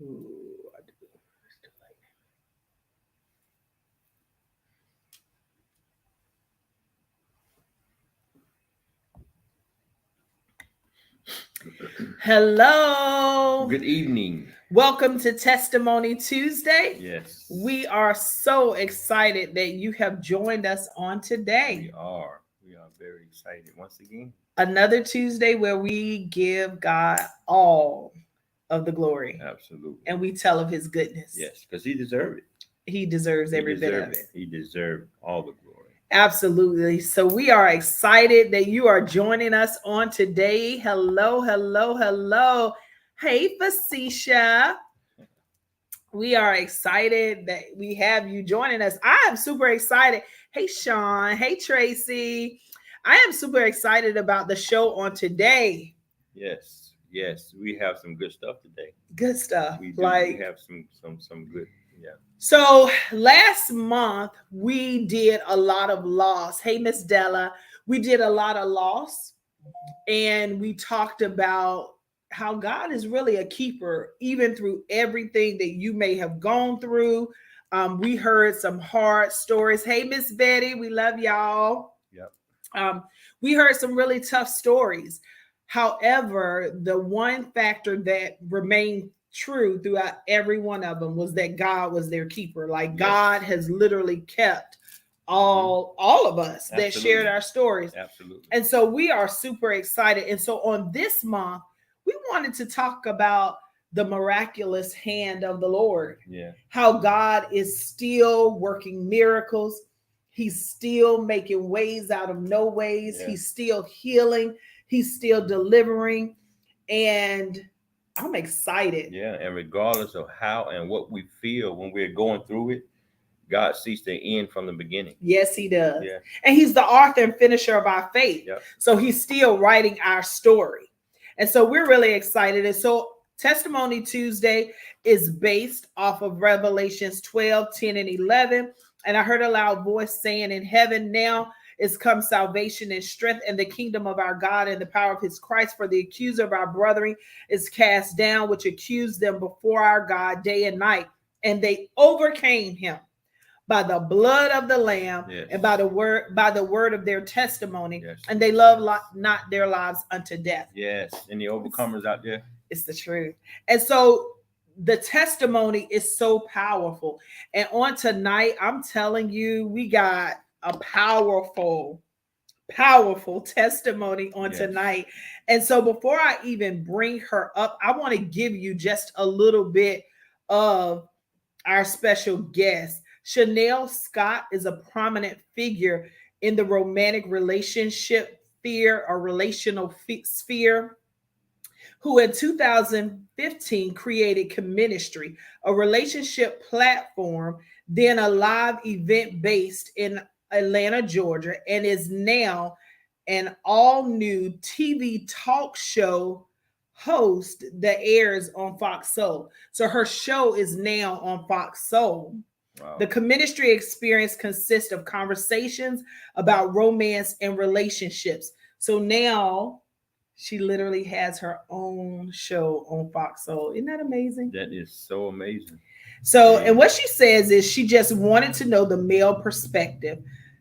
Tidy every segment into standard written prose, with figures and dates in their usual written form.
Ooh, I do. It's too late. Hello. Good evening. Welcome to Testimony Tuesday. Yes, We are so excited that you have joined us on today. we are. We are very excited once again. Another Tuesday where we give God all of the glory Absolutely. and we tell of his goodness. Yes, because he deserved it. He deserves He every bit of deserved it. it. He deserved all the glory. Absolutely. So we are excited that you are joining us on today. Hello, hello, hello. Hey, Facetia. We are excited that we have you joining us. I am super excited. Hey, Sean. Hey, Tracy. I am super excited about the show on today. Yes, yes. We have some good stuff today. Good stuff. We do. We Like, have some good. Yeah. so last month we did a lot of loss. Hey, Miss Della. We did a lot of loss and we talked about how God is really a keeper, even through everything that you may have gone through. We heard some hard stories. Hey, Miss Betty, we love y'all. Yep. Um, we heard some really tough stories. However, the one factor that remained true throughout every one of them was that God was their keeper. Like Yes. God has literally kept all of us that shared Absolutely. our stories. Absolutely. And so we are super excited. And so on this month, we wanted to talk about the miraculous hand of the Lord. Yeah. How God is still working miracles. He's still making ways out of no ways. Yeah. He's still healing. He's still delivering. And I'm excited. Yeah. And regardless of how and what we feel when we're going through it, God sees the end from the beginning. Yes, he does. Yeah. And he's the author and finisher of our faith. Yep. So he's still writing our story. And so we're really excited. And so Testimony Tuesday is based off of Revelations 12, 10, and 11. And I heard a loud voice saying, in heaven now is come salvation and strength and the kingdom of our God and the power of his Christ. For the accuser of our brethren is cast down, which accused them before our God day and night. And they overcame him by the blood of the Lamb, Yes. and by the word of their testimony. Yes. And they love not their lives unto death. Yes. Any overcomers out there? It's the truth. And so the testimony is so powerful. And on tonight, I'm telling you, we got a powerful testimony on Yes. tonight. And so before I even bring her up, I want to give you just a little bit of our special guest. Chanel Scott is a prominent figure in the romantic relationship sphere or relational sphere, who in 2015 created Comministry, a relationship platform, then a live event based in Atlanta, Georgia, and is now an all new TV talk show host that airs on Fox Soul. So her show is now on Fox Soul. Wow. The Comministry experience consists of conversations about romance and relationships. So now she literally has her own show on Fox Soul. Isn't that amazing? That is so amazing. So, and what she says is she just wanted to know the male perspective.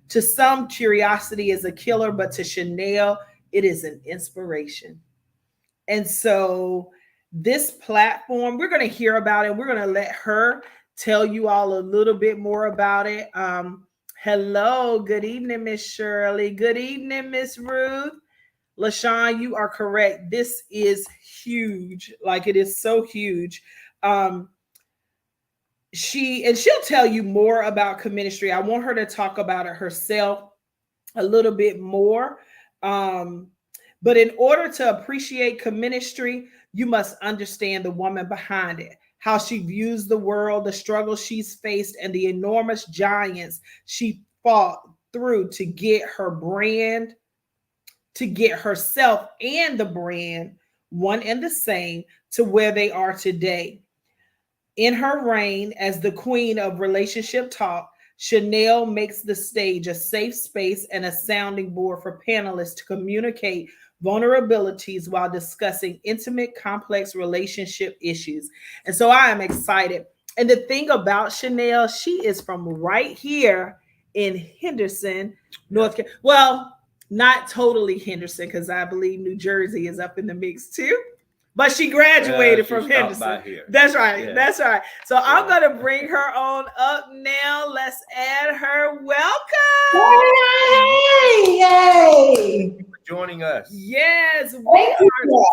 To some, curiosity is a killer, but to Chanel, it is an inspiration. And so, this platform, we're going to hear about it. We're going to let her tell you all a little bit more about it. Hello, good evening, Miss Shirley. Good evening, Miss Ruth. LaShawn, you are correct. This is huge. Like, it is so huge. She'll tell you more about Comministry. I want her to talk about it herself a little bit more. But in order to appreciate Comministry, you must understand the woman behind it, how she views the world, the struggles she's faced, and the enormous giants she fought through to get her brand, to get herself and the brand, one and the same, to where they are today. In her reign as the queen of relationship talk, Chanel makes the stage a safe space and a sounding board for panelists to communicate vulnerabilities while discussing intimate, complex relationship issues. And so I am excited. And the thing about Chanel, she is from right here in Henderson, North Carolina. Well, not totally Henderson, because I believe New Jersey is up in the mix too. But she graduated from Henderson. That's right. Yeah. That's right. So I'm going to bring her on up now. Let's add her. Welcome. Yay! Yay! For joining us. Yes, we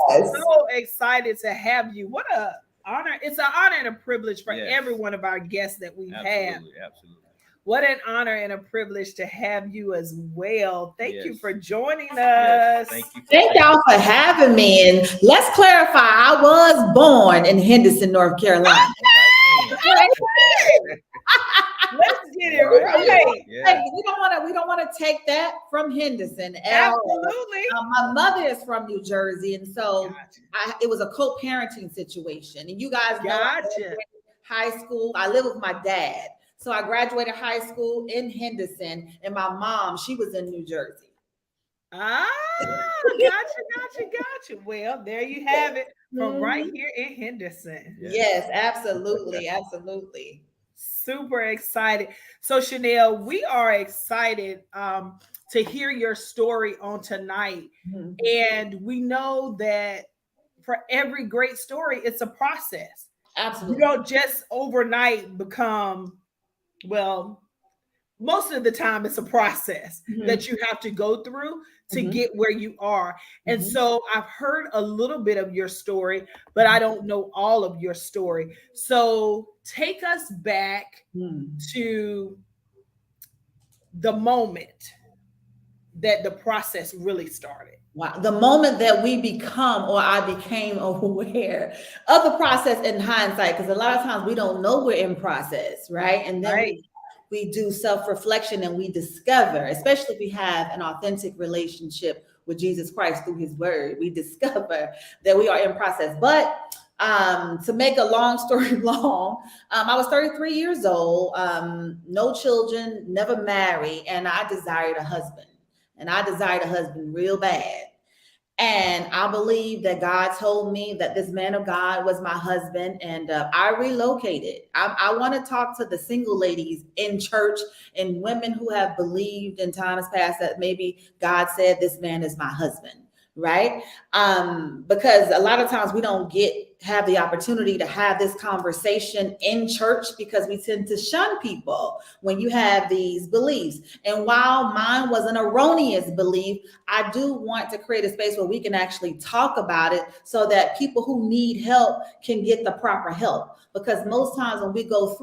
are so excited to have you. What a honor. It's an honor and a privilege for every one of our guests that we've had. Absolutely. What an honor and a privilege to have you as well. Thank you for joining us. Thank you. Thank y'all for having me. And let's clarify, I was born in Henderson, North Carolina. Let's get it right. Hey, we don't want to take that from Henderson. Absolutely. My mother is from New Jersey, and so it was a co-parenting situation. And you guys know high school. I live with my dad. So I graduated high school in Henderson, and my mom, she was in New Jersey. Gotcha. Well, there you have it from right here in Henderson. Yes, absolutely. Super excited. So Chanel, we are excited to hear your story on tonight. And we know that for every great story, it's a process. Absolutely. You don't just overnight become, well, most of the time it's a process that you have to go through to get where you are. And so I've heard a little bit of your story, but I don't know all of your story. So take us back to the moment that the process really started. Wow. The moment that we become, or I became aware of the process in hindsight, because a lot of times we don't know we're in process, right? And then we do self-reflection and we discover, especially if we have an authentic relationship with Jesus Christ through his word, we discover that we are in process. But to make a long story long, I was 33 years old, no children, never married, and I desired a husband. And I desired a husband real bad. And I believe that God told me that this man of God was my husband, and I relocated. I want to talk to the single ladies in church and women who have believed in times past that maybe God said this man is my husband, right? Because a lot of times we don't have the opportunity to have this conversation in church because we tend to shun people when you have these beliefs. And while mine was an erroneous belief, I do want to create a space where we can actually talk about it so that people who need help can get the proper help. Because most times when we go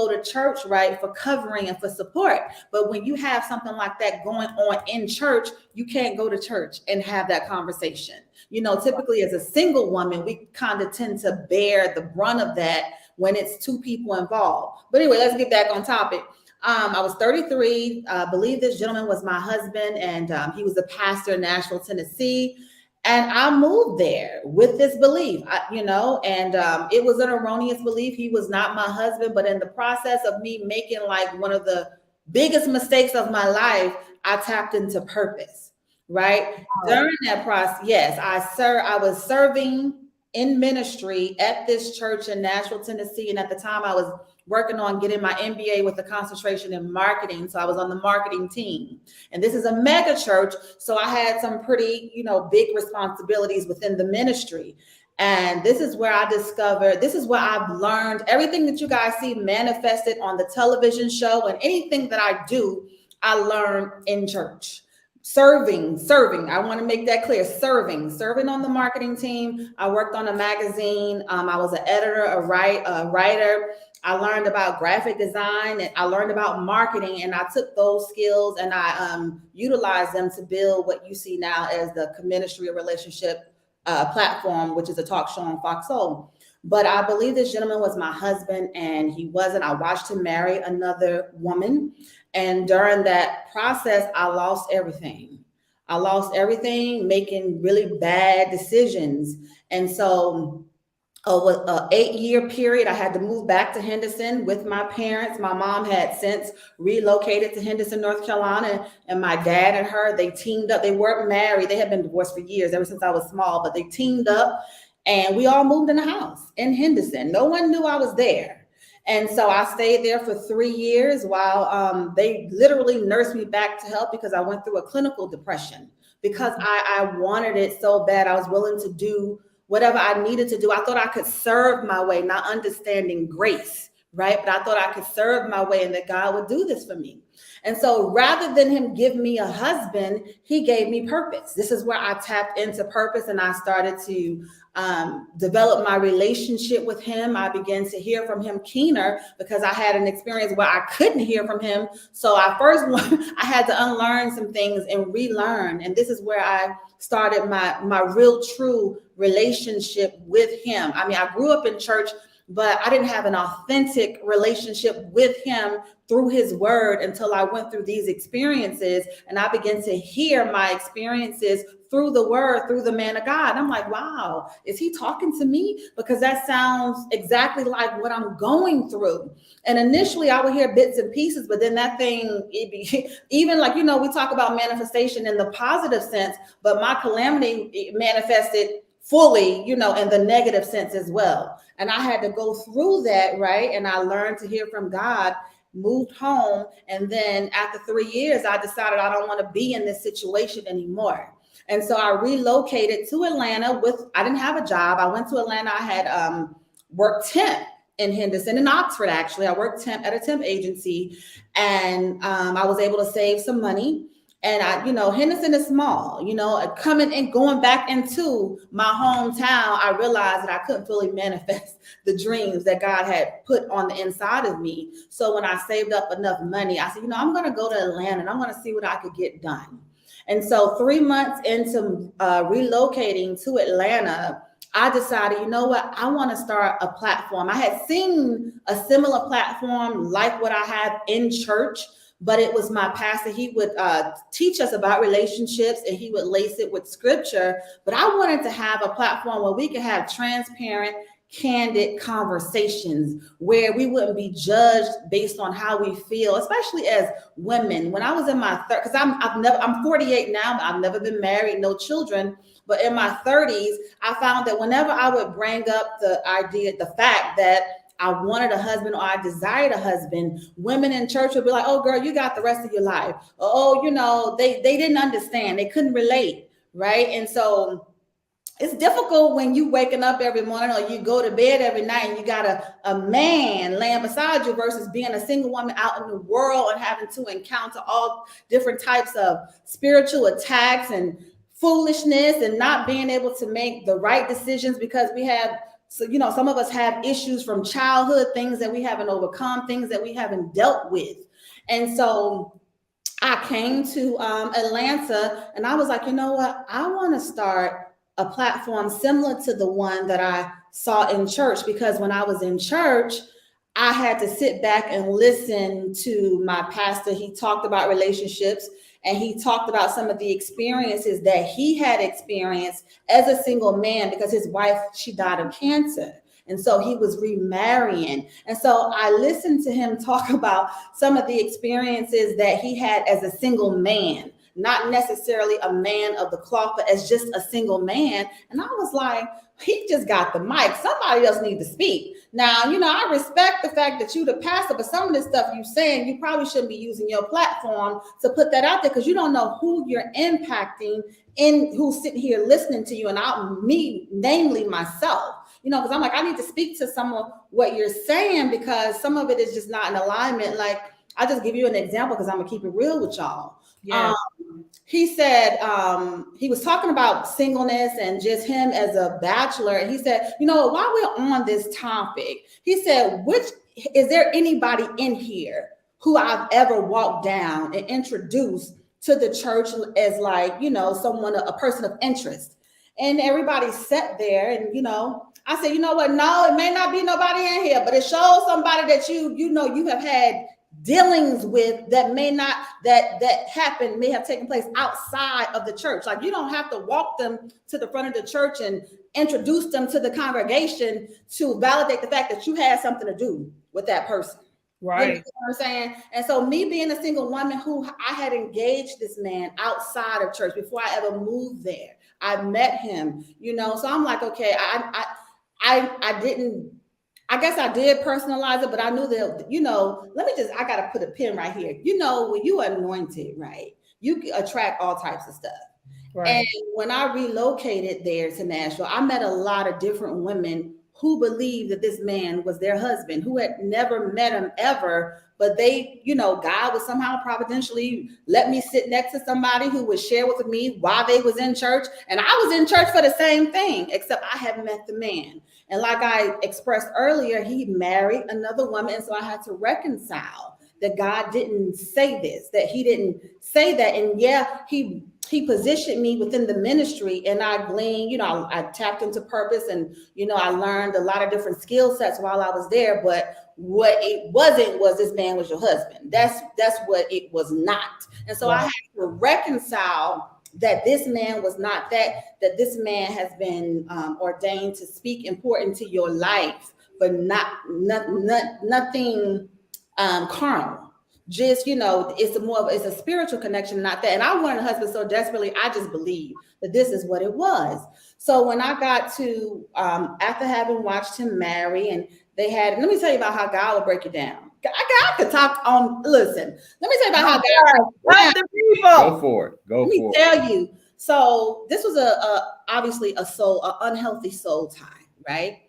to church, right, for covering and for support. But when you have something like that going on in church, you can't go to church and have that conversation. You know, typically as a single woman, we kind of tend to bear the brunt of that when it's two people involved. But anyway, let's get back on topic. I was 33. I believe this gentleman was my husband, and he was a pastor in Nashville, Tennessee. And I moved there with this belief, and it was an erroneous belief. He was not my husband, but in the process of me making like one of the biggest mistakes of my life, I tapped into purpose. Right. During that process, yes, I was serving in ministry at this church in Nashville, Tennessee. And at the time I was working on getting my MBA with a concentration in marketing. So I was on the marketing team. And this is a mega church. So I had some pretty, big responsibilities within the ministry. And this is where I discovered, this is where I've learned everything that you guys see manifested on the television show, and anything that I do, I learned in church. Serving. I want to make that clear. Serving on the marketing team. I worked on a magazine. I was an editor, a writer. I learned about graphic design, and I learned about marketing, and I took those skills and I utilized them to build what you see now as the Ministry of Relationship platform, which is a talk show on Fox Soul. But I believe this gentleman was my husband, and he wasn't. I watched him marry another woman. And during that process, I lost everything. making really bad decisions. And so a 8-year period. I had to move back to Henderson with my parents. My mom had since relocated to Henderson, North Carolina, and my dad and her, they teamed up. They weren't married. They had been divorced for years, ever since I was small, but they teamed up and we all moved in a house in Henderson. No one knew I was there. And so I stayed there for 3 years while they literally nursed me back to health because I went through a clinical depression because I wanted it so bad. I was willing to do whatever I needed to do. I thought I could serve my way, not understanding grace, right? But I thought I could serve my way and that God would do this for me. And so rather than him give me a husband, he gave me purpose. This is where I tapped into purpose and I started to develop my relationship with him. I began to hear from him keener because I had an experience where I couldn't hear from him. So I had to unlearn some things and relearn. And this is where I started my real true relationship with him. I mean, I grew up in church, but I didn't have an authentic relationship with him through his word until I went through these experiences and I began to hear my experiences through the word, through the man of God. I'm like, wow, is he talking to me? Because that sounds exactly like what I'm going through. And initially I would hear bits and pieces, but then that thing, even like, we talk about manifestation in the positive sense, but my calamity manifested fully, in the negative sense as well. And I had to go through that, right? And I learned to hear from God, moved home. And then after 3 years, I decided I don't want to be in this situation anymore. And so I relocated to Atlanta I didn't have a job. I went to Atlanta. I had worked temp in Henderson, in Oxford, actually. I worked temp at a temp agency and I was able to save some money. And Henderson is small, coming and going back into my hometown, I realized that I couldn't fully manifest the dreams that God had put on the inside of me. So when I saved up enough money, I said, I'm going to go to Atlanta and I'm going to see what I could get done. And so 3 months into relocating to Atlanta, I decided, I want to start a platform. I had seen a similar platform like what I have in church, but it was my pastor. He would teach us about relationships and he would lace it with scripture. But I wanted to have a platform where we could have transparent, candid conversations where we wouldn't be judged based on how we feel, especially as women. When I was in my 30s, because I'm 48 now, I've never been married, no children. But in my 30s, I found that whenever I would bring up the fact that I wanted a husband or I desired a husband, women in church would be like, oh, girl, you got the rest of your life. Oh, they didn't understand. They couldn't relate, right? And so it's difficult when you waking up every morning or you go to bed every night and you got a man laying beside you versus being a single woman out in the world and having to encounter all different types of spiritual attacks and foolishness and not being able to make the right decisions because we have some of us have issues from childhood, things that we haven't overcome, things that we haven't dealt with. And so I came to Atlanta and I was like, what? I want to start a platform similar to the one that I saw in church, because when I was in church, I had to sit back and listen to my pastor. He talked about relationships and he talked about some of the experiences that he had experienced as a single man because his wife, she died of cancer. And so he was remarrying. And so I listened to him talk about some of the experiences that he had as a single man, not necessarily a man of the cloth, but as just a single man. And I was like, he just got the mic. Somebody else needs to speak. Now, I respect the fact that you the pastor, but some of this stuff you're saying, you probably shouldn't be using your platform to put that out there because you don't know who you're impacting and who's sitting here listening to you. And me, namely myself, because I'm like, I need to speak to some of what you're saying because some of it is just not in alignment. Like, I'll just give you an example because I'm going to keep it real with y'all. Yeah. He said, he was talking about singleness and just him as a bachelor. And he said, while we're on this topic, he said, is there anybody in here who I've ever walked down and introduced to the church as like, someone, a person of interest? And everybody sat there and, I said, what? No, it may not be nobody in here, but it shows somebody that you have had dealings with that may have taken place outside of the church. Like, you don't have to walk them to the front of the church and introduce them to the congregation to validate the fact that you had something to do with that person. Right. You know what I'm saying? And so me being a single woman who I had engaged this man outside of church before I ever moved there, I met him, you know, so I'm like, okay, I didn't, I guess I did personalize it, but I knew that, you know, I got to put a pin right here. You know, when you are anointed, right, you attract all types of stuff. Right. And when I relocated there to Nashville, I met a lot of different women who believed that this man was their husband, who had never met him ever, but they, you know, God would somehow providentially let me sit next to somebody who would share with me why they was in church. And I was in church for the same thing, except I had met the man. And like I expressed earlier, he married another woman. And so I had to reconcile that God didn't say this, that he didn't say that. And yeah, he positioned me within the ministry, and I gleaned, you know, I tapped into purpose, and, you know, I learned a lot of different skill sets while I was there. But what it wasn't was this man was your husband. That's what it was not. And so I had to reconcile that this man was not that this man has been ordained to speak important to your life, but nothing carnal. Just, you know, it's a spiritual connection, not that. And I wanted a husband so desperately, I just believed that this is what it was. So when I got to, after having watched him marry, and they had, let me tell you about how God will break it down. I could talk on, listen, let me tell you about how God the people. Go for it. Let me tell you. So this was obviously an unhealthy soul tie, right?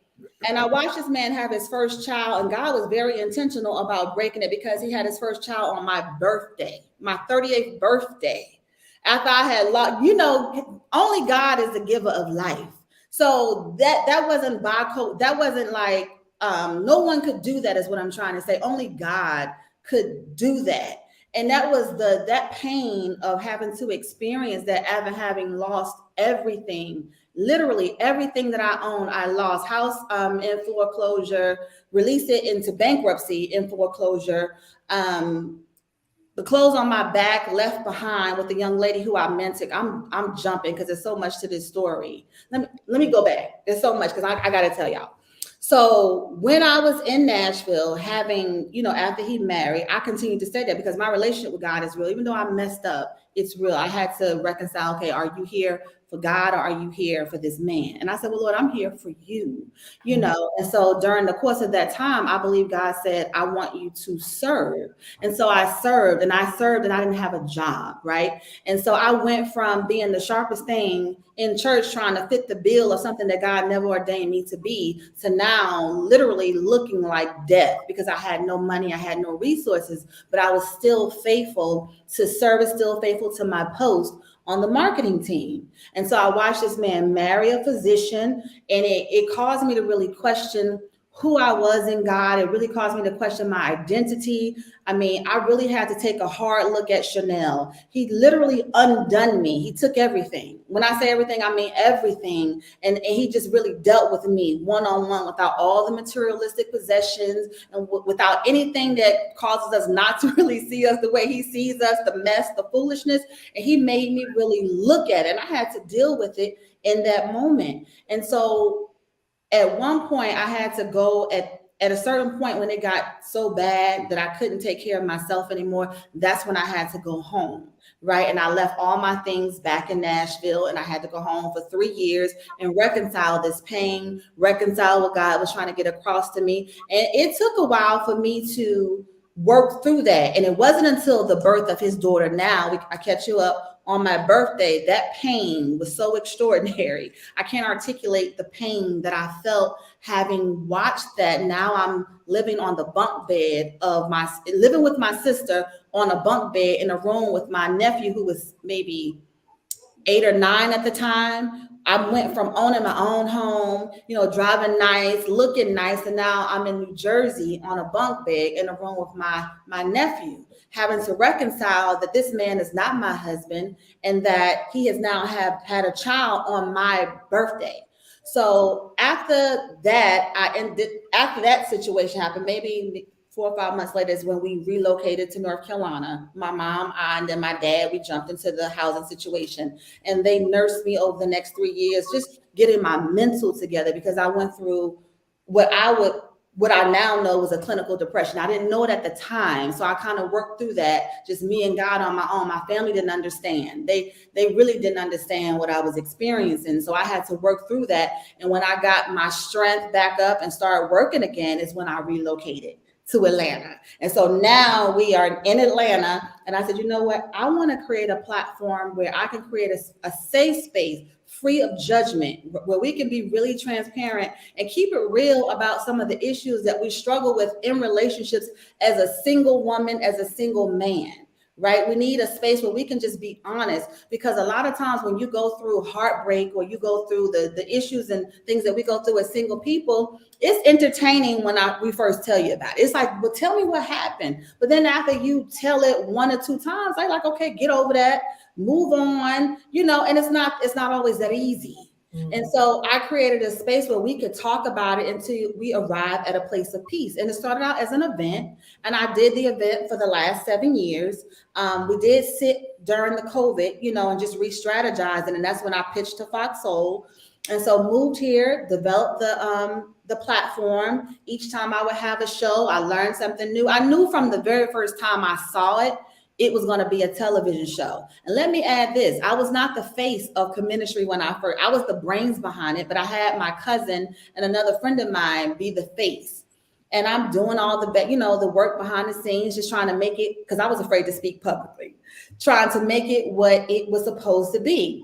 And I watched this man have his first child, and God was very intentional about breaking it, because he had his first child on my birthday, my 38th birthday. After I had lost, you know, only God is the giver of life. So that wasn't by code. That wasn't like, no one could do that, is what I'm trying to say. Only God could do that. And that was that pain of having to experience that after having lost everything. Literally everything that I own, I lost. House in foreclosure, released it into bankruptcy in foreclosure. The clothes on my back left behind with the young lady who I mentored. I'm jumping because there's so much to this story. Let me go back. There's so much, because I got to tell y'all. So when I was in Nashville, having, you know, after he married, I continued to stay there because my relationship with God is real. Even though I messed up, it's real. I had to reconcile, okay, are you here for God, or are you here for this man? And I said, well, Lord, I'm here for you, you know? And so during the course of that time, I believe God said, I want you to serve. And so I served and I didn't have a job, right? And so I went from being the sharpest thing in church, trying to fit the bill of something that God never ordained me to be, to now literally looking like death, because I had no money, I had no resources, but I was still faithful to service, still faithful to my post on the marketing team. And so I watched this man marry a physician, and it caused me to really question who I was in God. It really caused me to question my identity. I mean, I really had to take a hard look at Chanel. He literally undone me. He took everything. When I say everything, I mean everything. And he just really dealt with me one-on-one, without all the materialistic possessions and without anything that causes us not to really see us the way he sees us, the mess, the foolishness. And he made me really look at it. And I had to deal with it in that moment. And so at one point, I had to go at a certain point when it got so bad that I couldn't take care of myself anymore. That's when I had to go home, right? And I left all my things back in Nashville, and I had to go home for 3 years and reconcile this pain, reconcile what God was trying to get across to me. And it took a while for me to work through that. And it wasn't until the birth of his daughter, I catch you up, on my birthday, that pain was so extraordinary. I can't articulate the pain that I felt having watched that. Now I'm living on the bunk bed living with my sister on a bunk bed in a room with my nephew, who was maybe 8 or 9 at the time. I went from owning my own home, you know, driving nice, looking nice, and now I'm in New Jersey on a bunk bed in a room with my nephew, having to reconcile that this man is not my husband and that he has now had a child on my birthday. So after that situation happened, maybe 4 or 5 months later is when we relocated to North Carolina. My mom, I, and then my dad, we jumped into the housing situation, and they nursed me over the next 3 years, just getting my mental together, because I went through what I now know was a clinical depression. I didn't know it at the time. So I kind of worked through that, just me and God on my own. My family didn't understand. They really didn't understand what I was experiencing. So I had to work through that. And when I got my strength back up and started working again is when I relocated to Atlanta. And so now we are in Atlanta. And I said, you know what? I want to create a platform where I can create a safe space, free of judgment, where we can be really transparent and keep it real about some of the issues that we struggle with in relationships as a single woman, as a single man, right? We need a space where we can just be honest, because a lot of times when you go through heartbreak or you go through the issues and things that we go through as single people, it's entertaining when we first tell you about it. It's like, well, tell me what happened. But then after you tell it 1 or 2 times, I'm like, okay, get over that, move on, and it's not always that easy. Mm-hmm. And so I created a space where we could talk about it until we arrive at a place of peace. And it started out as an event, and I did the event for the last 7 years. We did sit during the COVID, and just re-strategize. And that's when I pitched to Fox Soul. And so moved here, developed the platform. Each time I would have a show, I learned something new. I knew from the very first time I saw it was going to be a television show. And let me add this. I was not the face of Comministry when I was the brains behind it, but I had my cousin and another friend of mine be the face. And I'm doing all the work behind the scenes, just trying to make it, because I was afraid to speak publicly, trying to make it what it was supposed to be.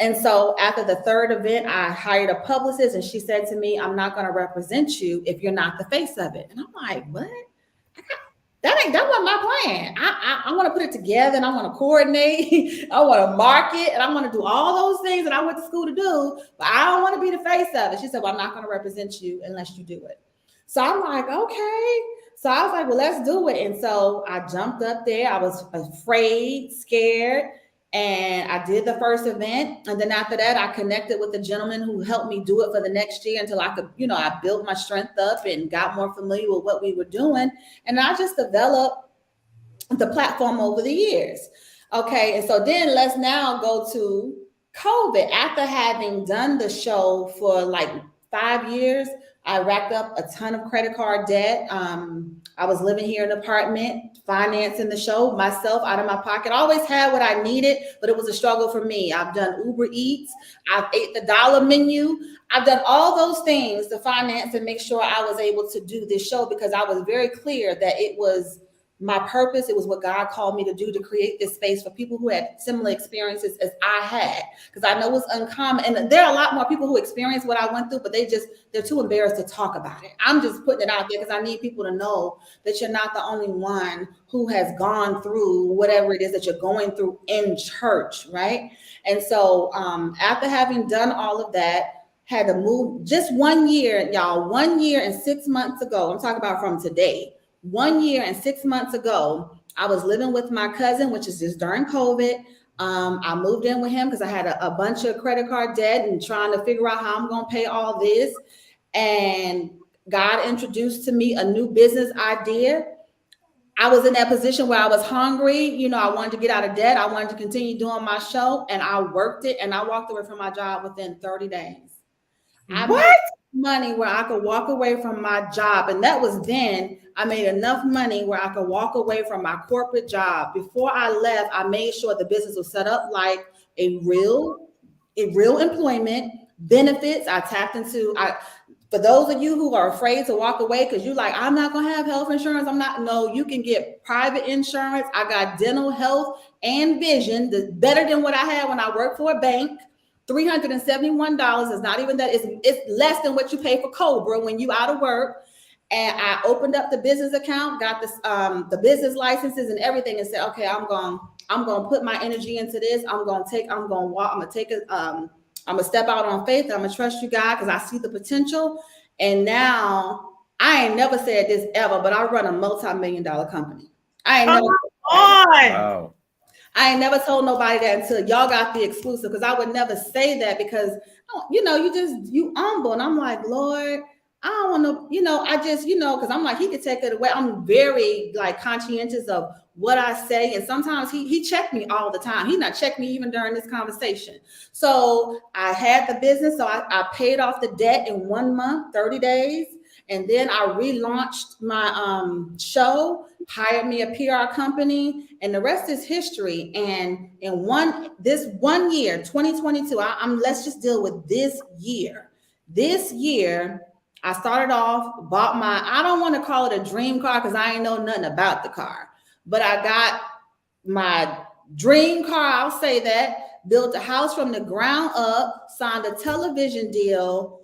And so after the 3rd event, I hired a publicist, and she said to me, I'm not going to represent you if you're not the face of it. And I'm like, what? That wasn't my plan. I want to put it together, and I want to coordinate. I want to market, and I want to do all those things that I went to school to do, but I don't want to be the face of it. She said, well, I'm not going to represent you unless you do it. So I'm like, okay. So I was like, well, let's do it. And so I jumped up there. I was afraid, scared. And I did the first event. And then after that, I connected with the gentleman who helped me do it for the next year until I could, I built my strength up and got more familiar with what we were doing. And I just developed the platform over the years. Okay. And so then let's now go to COVID. After having done the show for like 5 years, I racked up a ton of credit card debt. I was living here in an apartment, financing the show myself out of my pocket. I always had what I needed, but it was a struggle for me. I've done Uber Eats. I've ate the dollar menu. I've done all those things to finance and make sure I was able to do this show, because I was very clear that it was my purpose. It was what God called me to do, to create this space for people who had similar experiences as I had, because I know it's uncommon. And there are a lot more people who experience what I went through, but they're too embarrassed to talk about it. I'm just putting it out there because I need people to know that you're not the only one who has gone through whatever it is that you're going through in church, right? And so after having done all of that, had to move just 1 year, y'all, 1 year and 6 months ago. I'm talking about from today. 1 year and 6 months ago, I was living with my cousin, which is just during COVID. I moved in with him because I had a bunch of credit card debt and trying to figure out how I'm going to pay all this. And God introduced to me a new business idea. I was in that position where I was hungry. I wanted to get out of debt. I wanted to continue doing my show, and I worked it, and I walked away from my job within 30 days. I made money where I could walk away from my job. And that was then. I made enough money where I could walk away from my corporate job. Before I left, I made sure the business was set up like a real employment, benefits. I tapped into, for those of you who are afraid to walk away because you're like, I'm not going to have health insurance. No, you can get private insurance. I got dental, health, and vision, better than what I had when I worked for a bank. $371 is not even that. It's less than what you pay for Cobra when you out of work. And I opened up the business account, got this, the business licenses and everything, and said, okay, I'm going to put my energy into this. I'm going to step out on faith. I'm going to trust you, God, because I see the potential. And now I ain't never said this ever, but I run a multi-million-dollar company. Wow. I ain't never told nobody that until y'all got the exclusive, because I would never say that because, you humble. And I'm like, Lord, I don't want to, I just, because I'm like, he could take it away. I'm very like conscientious of what I say. And sometimes he checked me all the time. He not checked me even during this conversation. So I had the business. So I paid off the debt in 1 month, 30 days. And then I relaunched my show, hired me a PR company, and the rest is history. And in this 1 year, 2022, let's just deal with this year. This year, I started off, bought I don't want to call it a dream car because I ain't know nothing about the car, but I got my dream car, I'll say that, built a house from the ground up, signed a television deal,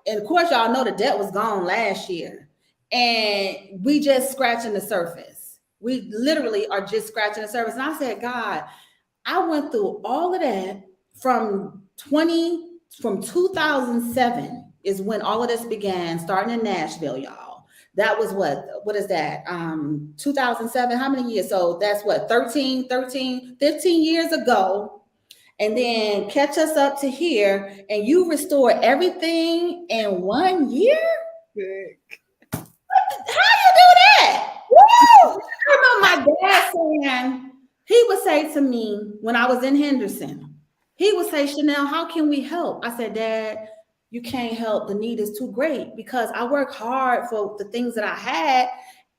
and of course, y'all know the debt was gone last year, and we just scratching the surface. We literally are just scratching the surface. And I said, God, I went through all of that from 2007 is when all of this began, starting in Nashville, y'all. That was what is that? 2007, how many years? So that's 15 years ago. And then catch us up to here, and you restore everything in 1 year? How you do that? Woo! I remember my dad saying, he would say to me when I was in Henderson, he would say, Chanel, how can we help? I said, Dad, you can't help. The need is too great because I work hard for the things that I had.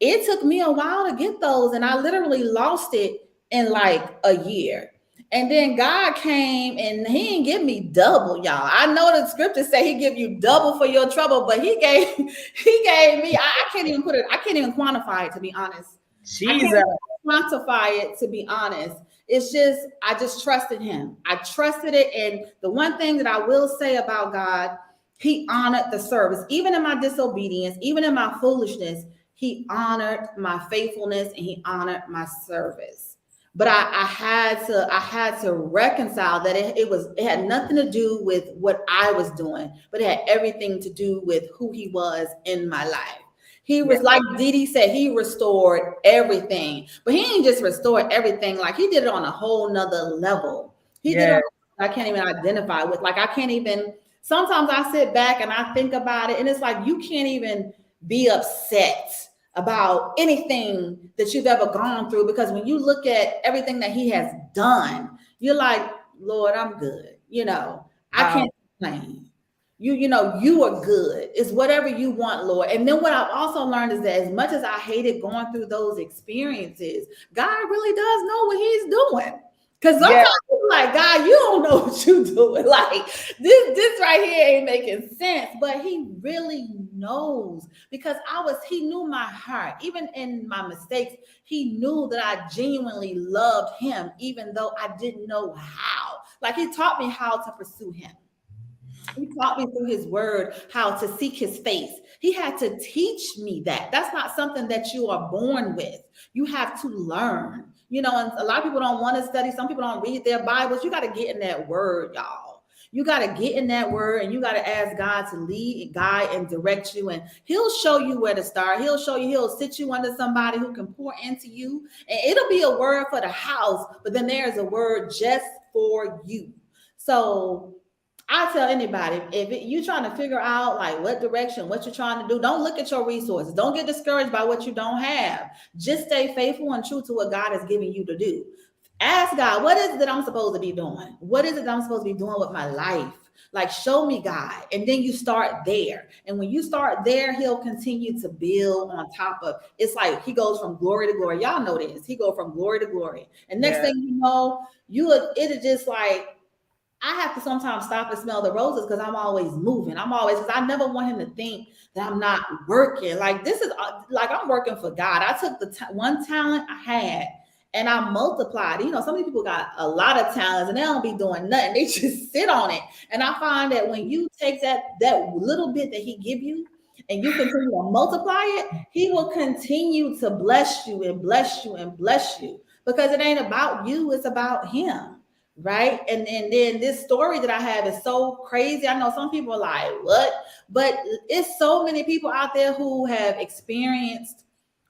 It took me a while to get those, and I literally lost it in like a year. And then God came and he didn't give me double, y'all. I know the scriptures say he give you double for your trouble, but he gave me, I can't even quantify it, to be honest. Jesus. I can't quantify it, to be honest. It's just, I just trusted him. I trusted it. And the one thing that I will say about God, he honored the service. Even in my disobedience, even in my foolishness, he honored my faithfulness and he honored my service. But I had to reconcile that it had nothing to do with what I was doing, but it had everything to do with who he was in my life. He was, like Didi said, he restored everything, but he didn't just restore everything. Like he did it on a whole nother level. He did it I can't even identify with. Like sometimes I sit back and I think about it and it's like, you can't even be upset about anything that you've ever gone through, because when you look at everything that he has done, you're like, Lord, I'm good. I can't complain. You are good. It's whatever you want, Lord. And then what I've also learned is that as much as I hated going through those experiences, God really does know what he's doing. Because sometimes people like, God, you don't know what you're doing. Like this right here ain't making sense, but he really knows, because he knew my heart. Even in my mistakes, he knew that I genuinely loved him, even though I didn't know how. Like he taught me how to pursue him. He taught me through his word how to seek his face. He had to teach me that. That's not something that you are born with. You have to learn. And a lot of people don't want to study. Some people don't read their Bibles. You got to get in that word, y'all. You got to get in that word and you got to ask God to lead, guide, and direct you. And he'll show you where to start. He'll sit you under somebody who can pour into you. And it'll be a word for the house, but then there's a word just for you. So I tell anybody, if you're trying to figure out like what direction, what you're trying to do, don't look at your resources. Don't get discouraged by what you don't have. Just stay faithful and true to what God has given you to do. Ask God, what is it that I'm supposed to be doing? What is it that I'm supposed to be doing with my life? Like, show me, God. And then you start there. And when you start there, he'll continue to build on top of. It's like he goes from glory to glory. Y'all know this. He goes from glory to glory. And next thing you know, it'll just like, I have to sometimes stop and smell the roses because I'm always moving. Because I never want him to think that I'm not working. Like this is like I'm working for God. I took the one talent I had and I multiplied. Some people got a lot of talents and they don't be doing nothing. They just sit on it. And I find that when you take that little bit that he give you and you continue to multiply it, he will continue to bless you and bless you and bless you, because it ain't about you. It's about him. Right. And then this story that I have is so crazy. I know some people are like, what? But it's so many people out there who have experienced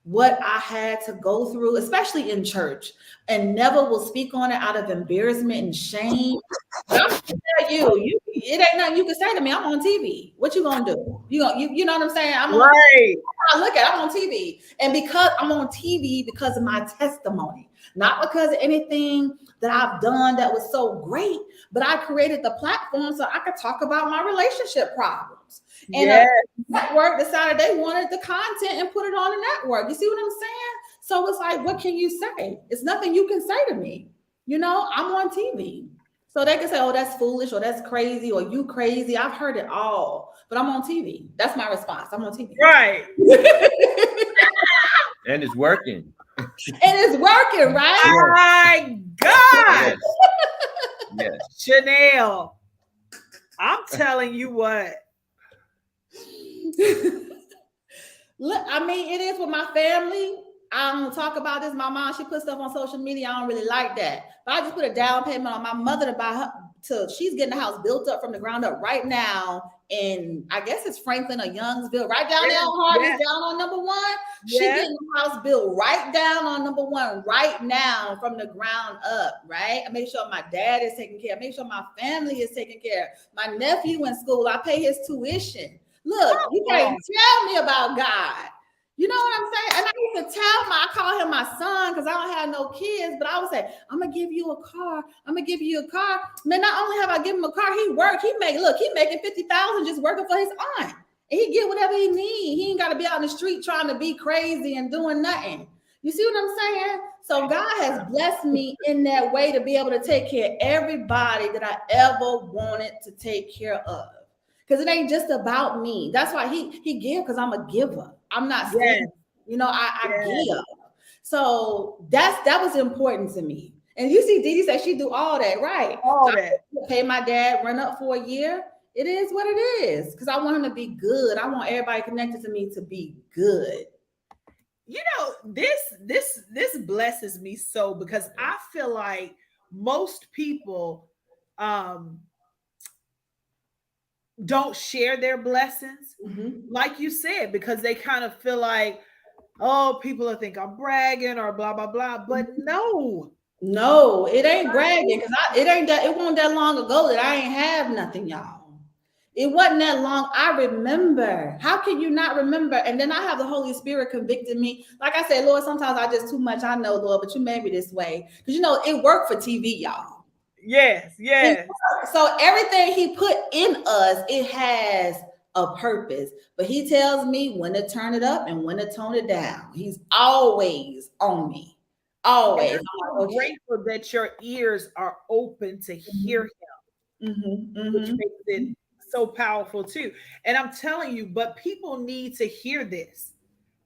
what I had to go through, especially in church, and never will speak on it out of embarrassment and shame. But I'm gonna tell you, it ain't nothing you can say to me. I'm on TV. What you gonna do? You know what I'm saying? I'm on Right. I look at, I'm on TV. And because I'm on TV because of my testimony, not because of anything that I've done that was so great, but I created the platform so I could talk about my relationship problems. And Yes. a network decided they wanted the content and put it on the network. You see what I'm saying? So it's like, what can you say? It's nothing you can say to me. You know, I'm on TV. So they can say, oh, that's foolish, or that's crazy, or you crazy. I've heard it all, but I'm on TV. That's my response. I'm on TV. Right. And it's working. And it's working, right? My God. Yes. Yes. Chanel, I'm telling you what. Look, I mean, it is with my family. I don't talk about this. My mom, she put stuff on social media. I don't really like that. But I just put a down payment on my mother to buy her. She's getting the house built up from the ground up right now. And I guess it's Franklin or Youngsville, right down there on Harvey, down on number 1. She getting the house built right down on number 1 right now from the ground up, right? I make sure my dad is taken care of. Make sure my family is taken care of. My nephew in school, I pay his tuition. Look, you can't tell me about God. You know what I'm saying? And I used to I call him my son because I don't have no kids, but I would say, I'm going to give you a car. I'm going to give you a car. Man, not only have I given him a car, he worked. He making $50,000 just working for his aunt. And he get whatever he need. He ain't got to be out in the street trying to be crazy and doing nothing. You see what I'm saying? So God has blessed me in that way to be able to take care of everybody that I ever wanted to take care of. Because it ain't just about me. That's why he give, because I'm a giver. I'm not saying, you know, I give. So that was important to me. And you see, Didi said she do all that, right? All so that. I pay my dad run up for a year. It is what it is. Because I want him to be good. I want everybody connected to me to be good. You know, this blesses me so, because I feel like most people don't share their blessings, like you said, because they kind of feel like, oh, people will think I'm bragging or blah blah blah. But no, it ain't bragging, because it wasn't that long ago that I ain't have nothing, y'all. It wasn't that long. I remember. How can you not remember? And then I have the Holy Spirit convicting me. Like I said, Lord, sometimes I just too much. I know, Lord, but you made me this way. Because you know, it worked for TV, y'all. Yes. So everything he put in us, it has a purpose. But he tells me when to turn it up and when to tone it down. He's always on me. Always. I'm grateful that your ears are open to hear him, which makes it so powerful too. And I'm telling you, but people need to hear this.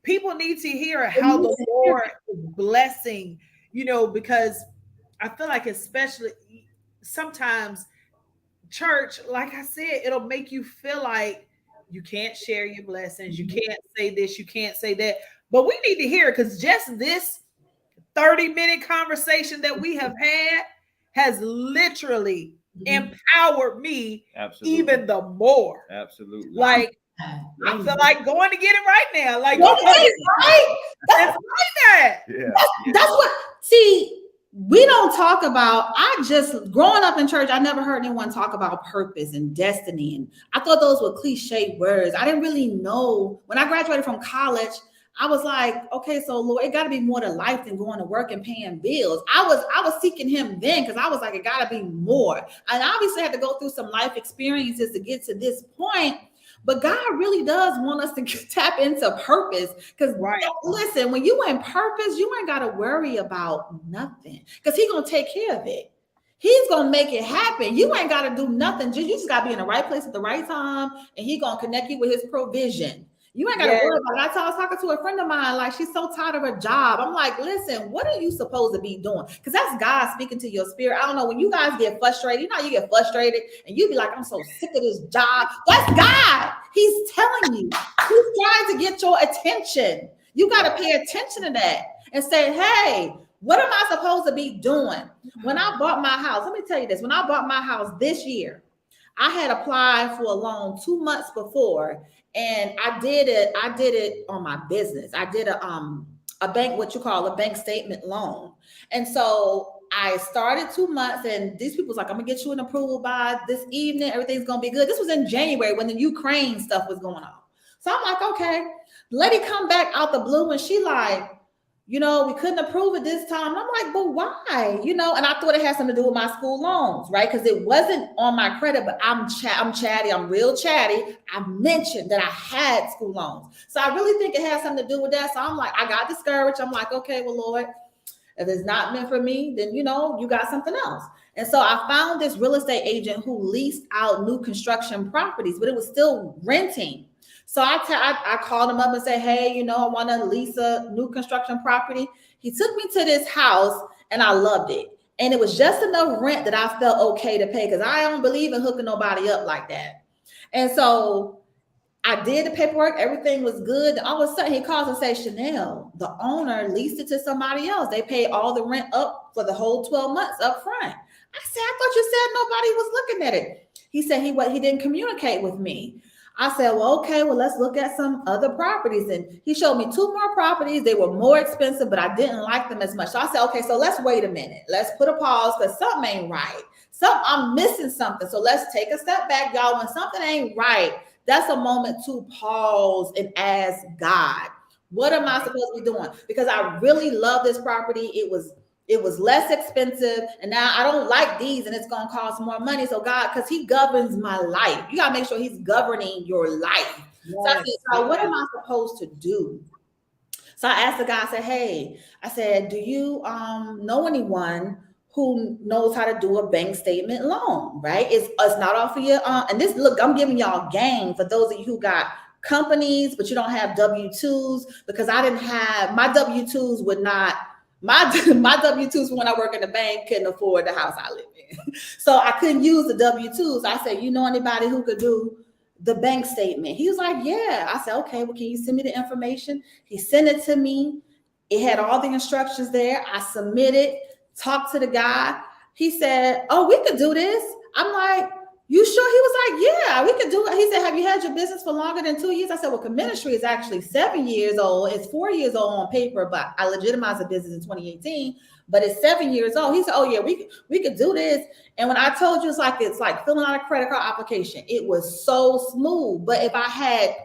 People need to hear how the Lord is blessing, you know, because I feel like, especially sometimes church, like I said, it'll make you feel like you can't share your blessings. You can't say this, you can't say that. But we need to hear it, because just this 30-minute conversation that we have had has literally empowered me even the more. Absolutely. Like, I feel like going to get it right now. Like, right? That's like that. That's what, see, we don't talk about, growing up in church, I never heard anyone talk about purpose and destiny. And I thought those were cliche words. I didn't really know. When I graduated from college, I was like, okay, so Lord, it got to be more to life than going to work and paying bills. I was seeking him then, because I was like, it got to be more. And I obviously had to go through some life experiences to get to this point. But God really does want us to tap into purpose. Because listen, when you in purpose, you ain't got to worry about nothing, because he's going to take care of it. He's going to make it happen. You ain't got to do nothing. You just got to be in the right place at the right time, and he's going to connect you with his provision. You ain't got to worry about it. I was talking to a friend of mine, like, she's so tired of her job. I'm like, listen, what are you supposed to be doing? Because that's God speaking to your spirit. I don't know, when you guys get frustrated, you know, you get frustrated and you be like, I'm so sick of this job. That's God. He's telling you. He's trying to get your attention. You got to pay attention to that and say, hey, what am I supposed to be doing? When I bought my house, let me tell you this. When I bought my house this year, I had applied for a loan 2 months before, and I did it on my business. I did a what you call a bank statement loan. And so I started 2 months, and these people's like, I'm gonna get you an approval by this evening. Everything's gonna be good. This was in January when the Ukraine stuff was going on. So I'm like, okay. Lady come back out the blue, and she like, we couldn't approve it this time. I'm like, but why? And I thought it had something to do with my school loans, right? Because it wasn't on my credit, but I'm chatty. I'm real chatty. I mentioned that I had school loans. So I really think it has something to do with that. So I'm like, I got discouraged. I'm like, okay, well, Lord, if it's not meant for me, then, you got something else. And so I found this real estate agent who leased out new construction properties, but it was still renting. So I called him up and said, hey, I want to lease a new construction property. He took me to this house, and I loved it. And it was just enough rent that I felt okay to pay, because I don't believe in hooking nobody up like that. And so I did the paperwork. Everything was good. And all of a sudden he calls and says, Chanel, the owner leased it to somebody else. They paid all the rent up for the whole 12 months up front. I said, I thought you said nobody was looking at it. He said he didn't communicate with me. I said, well, okay, well, let's look at some other properties. And he showed me 2 more properties. They were more expensive, but I didn't like them as much. So I said, okay, so let's wait a minute. Let's put a pause, because something ain't right. I'm missing something. So let's take a step back, y'all. When something ain't right, that's a moment to pause and ask God, what am I supposed to be doing? Because I really love this property. It was less expensive, and now I don't like these, and it's going to cost more money. So God, because he governs my life, you got to make sure he's governing your life. Yes. So I said, God, what am I supposed to do? So I asked the guy, I said, hey, do you know anyone who knows how to do a bank statement loan, right? It's not off of your, and this, look, I'm giving y'all game for those of you who got companies, but you don't have W-2s, because I didn't have, my W-2s would not, my W-2s when I work in the bank couldn't afford the house I live in. So I couldn't use the W-2s. I said, you know anybody who could do the bank statement? He was like, yeah. I said, okay, well, can you send me the information? He sent it to me. It had all the instructions there. I submitted, talked to the guy. He said, oh, we could do this. I'm like, you sure? He was like, yeah, we could do it. He said, have you had your business for longer than 2 years? I said, well, Ministry is actually 7 years old. It's 4 years old on paper, but I legitimized the business in 2018, but it's 7 years old. He said, oh yeah, we could do this. And when I told you, it's like filling out a credit card application. It was so smooth. But if I had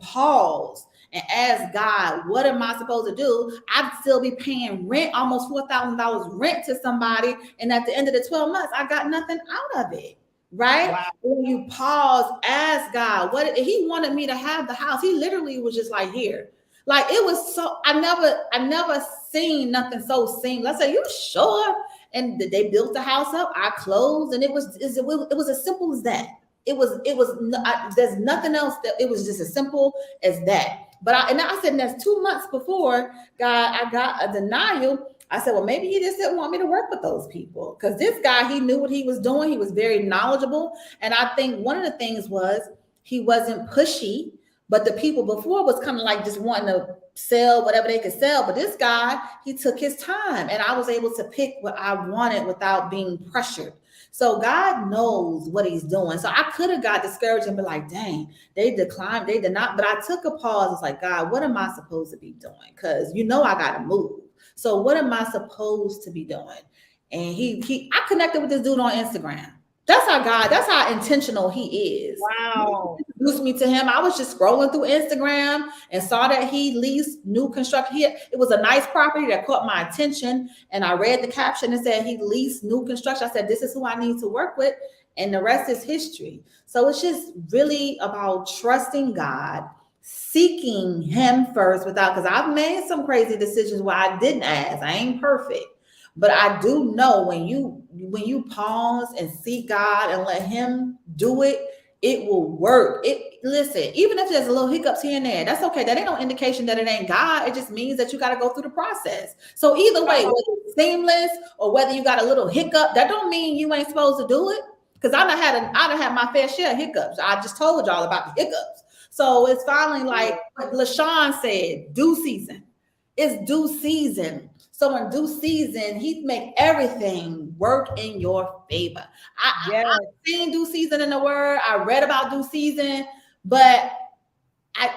paused and asked God, what am I supposed to do? I'd still be paying rent, almost $4,000 rent to somebody. And at the end of the 12 months, I got nothing out of it. Right? Wow. When you pause, ask God, what he wanted me to have the house. He literally was just like, here. Like, it was so, I never seen nothing so seamless. I said, you sure? And they built the house up. I closed, and it was as simple as that. There's nothing else that it was just as simple as that. But I said, that's 2 months before God, I got a denial. I said, well, maybe he just didn't want me to work with those people, because this guy, he knew what he was doing. He was very knowledgeable. And I think one of the things was he wasn't pushy, but the people before was kind of like just wanting to sell whatever they could sell. But this guy, he took his time, and I was able to pick what I wanted without being pressured. So God knows what he's doing. So I could have got discouraged and be like, dang, they declined, they did not. But I took a pause. It's like, God, what am I supposed to be doing? Because I got to move. So what am I supposed to be doing? And I connected with this dude on Instagram. That's how intentional he is. Wow. He introduced me to him. I was just scrolling through Instagram and saw that he leased new construction. It was a nice property that caught my attention. And I read the caption and said he leased new construction. I said, this is who I need to work with. And the rest is history. So it's just really about trusting God, seeking him first because I've made some crazy decisions where I didn't ask. I ain't perfect, but I do know when you pause and seek God and let him do it, it will work. Listen, even if there's a little hiccups here and there, that's okay. That ain't no indication that it ain't God. It just means that you got to go through the process. So either way, whether it's seamless or whether you got a little hiccup, that don't mean you ain't supposed to do it. Because I done had my fair share of hiccups. I just told y'all about the hiccups. So it's finally like what LaShawn said, due season. It's due season. So in due season, he make everything work in your favor. I've seen due season in the word. I read about due season, but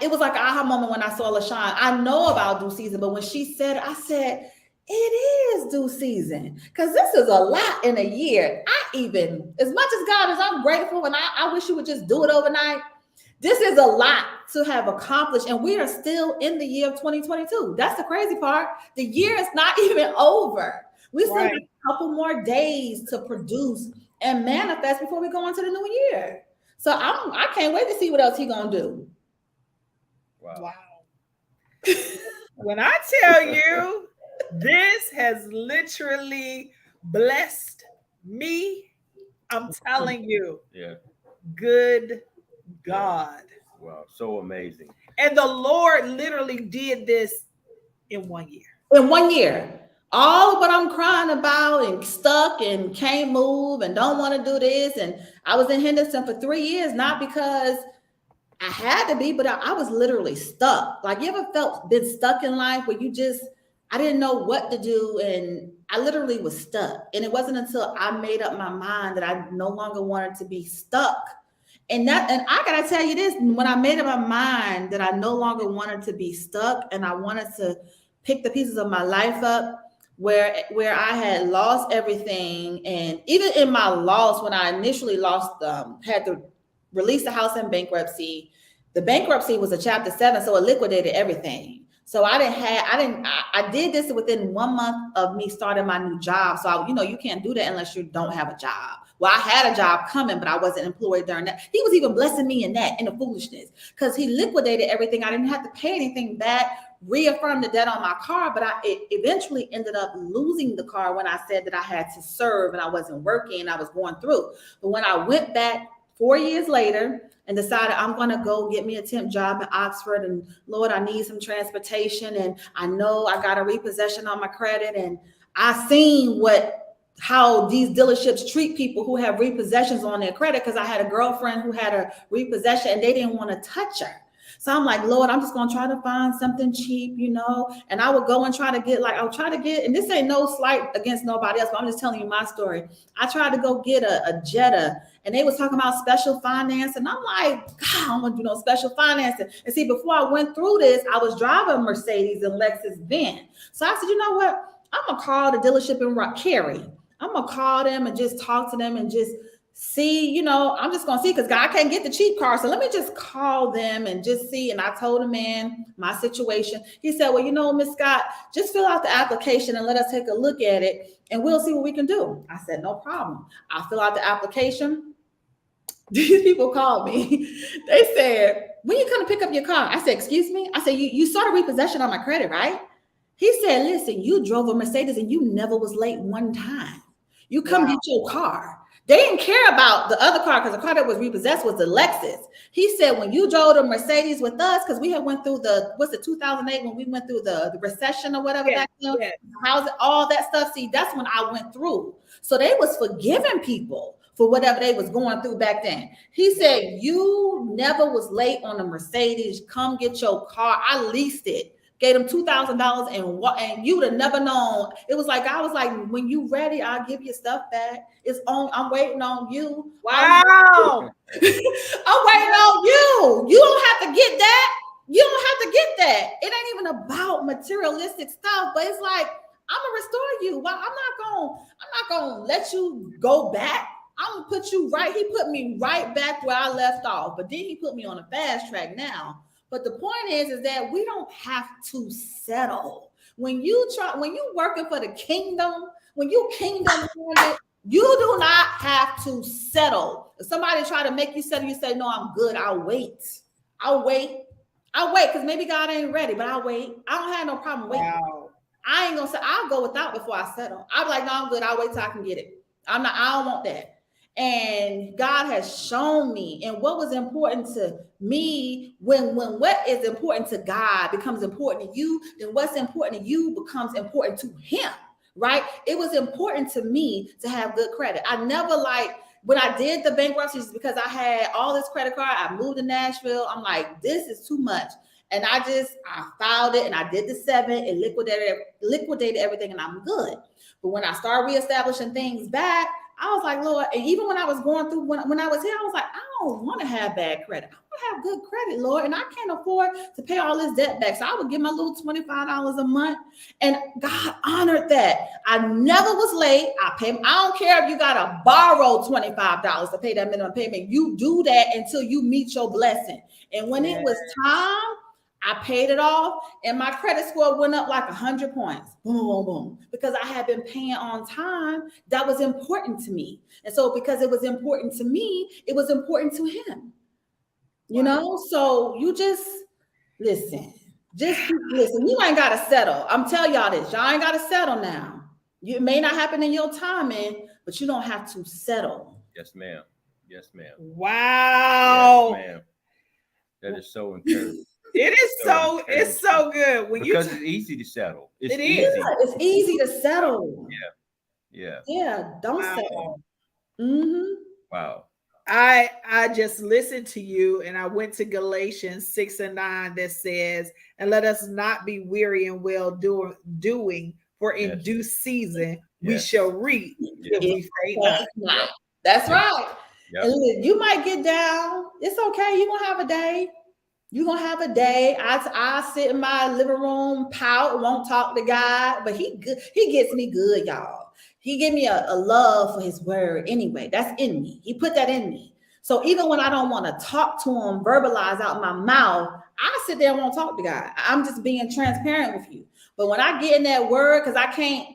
it was like an aha moment when I saw LaShawn. I know about due season, but when she said it, I said, it is due season, because this is a lot in a year. As much as God is, I'm grateful, and I wish you would just do it overnight. This is a lot to have accomplished, and we are still in the year of 2022. That's the crazy part. The year is not even over. We still have a couple more days to produce and manifest before we go into the new year. So I can't wait to see what else he's gonna do. Wow. When I tell you, this has literally blessed me, I'm telling you. Yeah. Good God. Wow. So amazing. And the Lord literally did this in 1 year. In 1 year. All of what I'm crying about and stuck and can't move and don't want to do this. And I was in Henderson for 3 years, not because I had to be, but I was literally stuck. Like, you ever been stuck in life where I didn't know what to do, and I literally was stuck. And it wasn't until I made up my mind that I no longer wanted to be stuck. And I gotta tell you this, when I made up my mind that I no longer wanted to be stuck and I wanted to pick the pieces of my life up where I had lost everything. And even in my loss, when I initially had to release the house in bankruptcy, the bankruptcy was a Chapter 7, so it liquidated everything. So I did this within 1 month of me starting my new job. So you can't do that unless you don't have a job. Well, I had a job coming, but I wasn't employed during that. He was even blessing me in the foolishness, because he liquidated everything. I didn't have to pay anything back, reaffirmed the debt on my car, but it eventually ended up losing the car when I said that I had to serve and I wasn't working and I was going through. But when I went back 4 years later and decided I'm going to go get me a temp job at Oxford, and Lord, I need some transportation, and I know I got a repossession on my credit, and I seen how these dealerships treat people who have repossessions on their credit, because I had a girlfriend who had a repossession and they didn't want to touch her. So I'm like, Lord, I'm just going to try to find something cheap, and I would go and try to get, and this ain't no slight against nobody else, but I'm just telling you my story. I tried to go get a Jetta, and they was talking about special finance. And I'm like, God, I don't want to do no special financing. And see, before I went through this, I was driving a Mercedes and Lexus Benz. So I said, you know what? I'm going to call the dealership in Cary. I'm going to call them and just talk to them and just see, I'm just going to see, because I can't get the cheap car. So let me just call them and just see. And I told the man my situation. He said, well, Miss Scott, just fill out the application and let us take a look at it, and we'll see what we can do. I said, no problem. I fill out the application. These people called me. They said, when you come to pick up your car? I said, excuse me? I said, you saw the repossession on my credit, right? He said, listen, you drove a Mercedes and you never was late one time. You come get your car. They didn't care about the other car, because the car that was repossessed was the Lexus. He said, when you drove the Mercedes with us, because we had went through 2008 when we went through the recession or whatever, housing, all that stuff. See, that's when I went through. So they was forgiving people for whatever they was going through back then. He said, you never was late on the Mercedes. Come get your car. I leased it. Gave them $2,000, and you'd have never known. It was like, I was like, when you ready, I'll give your stuff back. I'm waiting on you. Wow. I'm waiting on you. You don't have to get that. You don't have to get that. It ain't even about materialistic stuff, but it's like, I'm gonna restore you. Well, I'm not gonna let you go back. I'm gonna put you right. He put me right back where I left off, but then he put me on a fast track now. But the point is that we don't have to settle. When you working for the kingdom, when you kingdom, you do not have to settle. If somebody try to make you settle, you say, no, I'm good. I'll wait, because maybe God ain't ready, but I'll wait. I don't have no problem waiting. Wow. I ain't gonna say, I'll go without before I settle. I'm like, no, I'm good. I'll wait till I can get it. I don't want that. And God has shown me, and what was important to me, when what is important to God becomes important to you, then what's important to you becomes important to him, right? It was important to me to have good credit. I never when I did the bankruptcies, because I had all this credit card, I moved to Nashville. I'm like, this is too much. And I filed it, and I did the 7, it liquidated everything, and I'm good. But when I started reestablishing things back, I was like, Lord, and even when I was going through, when I was here, I was like, I don't want to have bad credit. I want to have good credit, Lord. And I can't afford to pay all this debt back. So I would give my little $25 a month. And God honored that. I never was late. I don't care if you got to borrow $25 to pay that minimum payment. You do that until you meet your blessing. And when it was time, I paid it off and my credit score went up like 100 points. Boom, boom, boom. Because I had been paying on time. That was important to me. And so because it was important to me, it was important to him. You know? So you just listen. Just listen. You ain't got to settle. I'm telling y'all this. Y'all ain't got to settle now. It may not happen in your timing, but you don't have to settle. Yes, ma'am. Yes, ma'am. Wow. Yes, ma'am. That is so encouraging. It is it's so good when because it's easy to settle. It's easy. Yeah, it's easy to settle. Yeah. Don't settle. Mm-hmm. Wow. I just listened to you and I went to Galatians 6:9 that says, and let us not be weary and well doing, for in due season we shall reap if we faint not. That's right. Yep. And you might get down. It's okay. You're gonna have a day. You're gonna have a day. I sit in my living room, pout, won't talk to God, but he gets me good, y'all. He gave me a love for his word anyway. That's in me. He put that in me. So even when I don't want to talk to him, verbalize out my mouth, I sit there and won't talk to God. I'm just being transparent with you. But when I get in that word, because I can't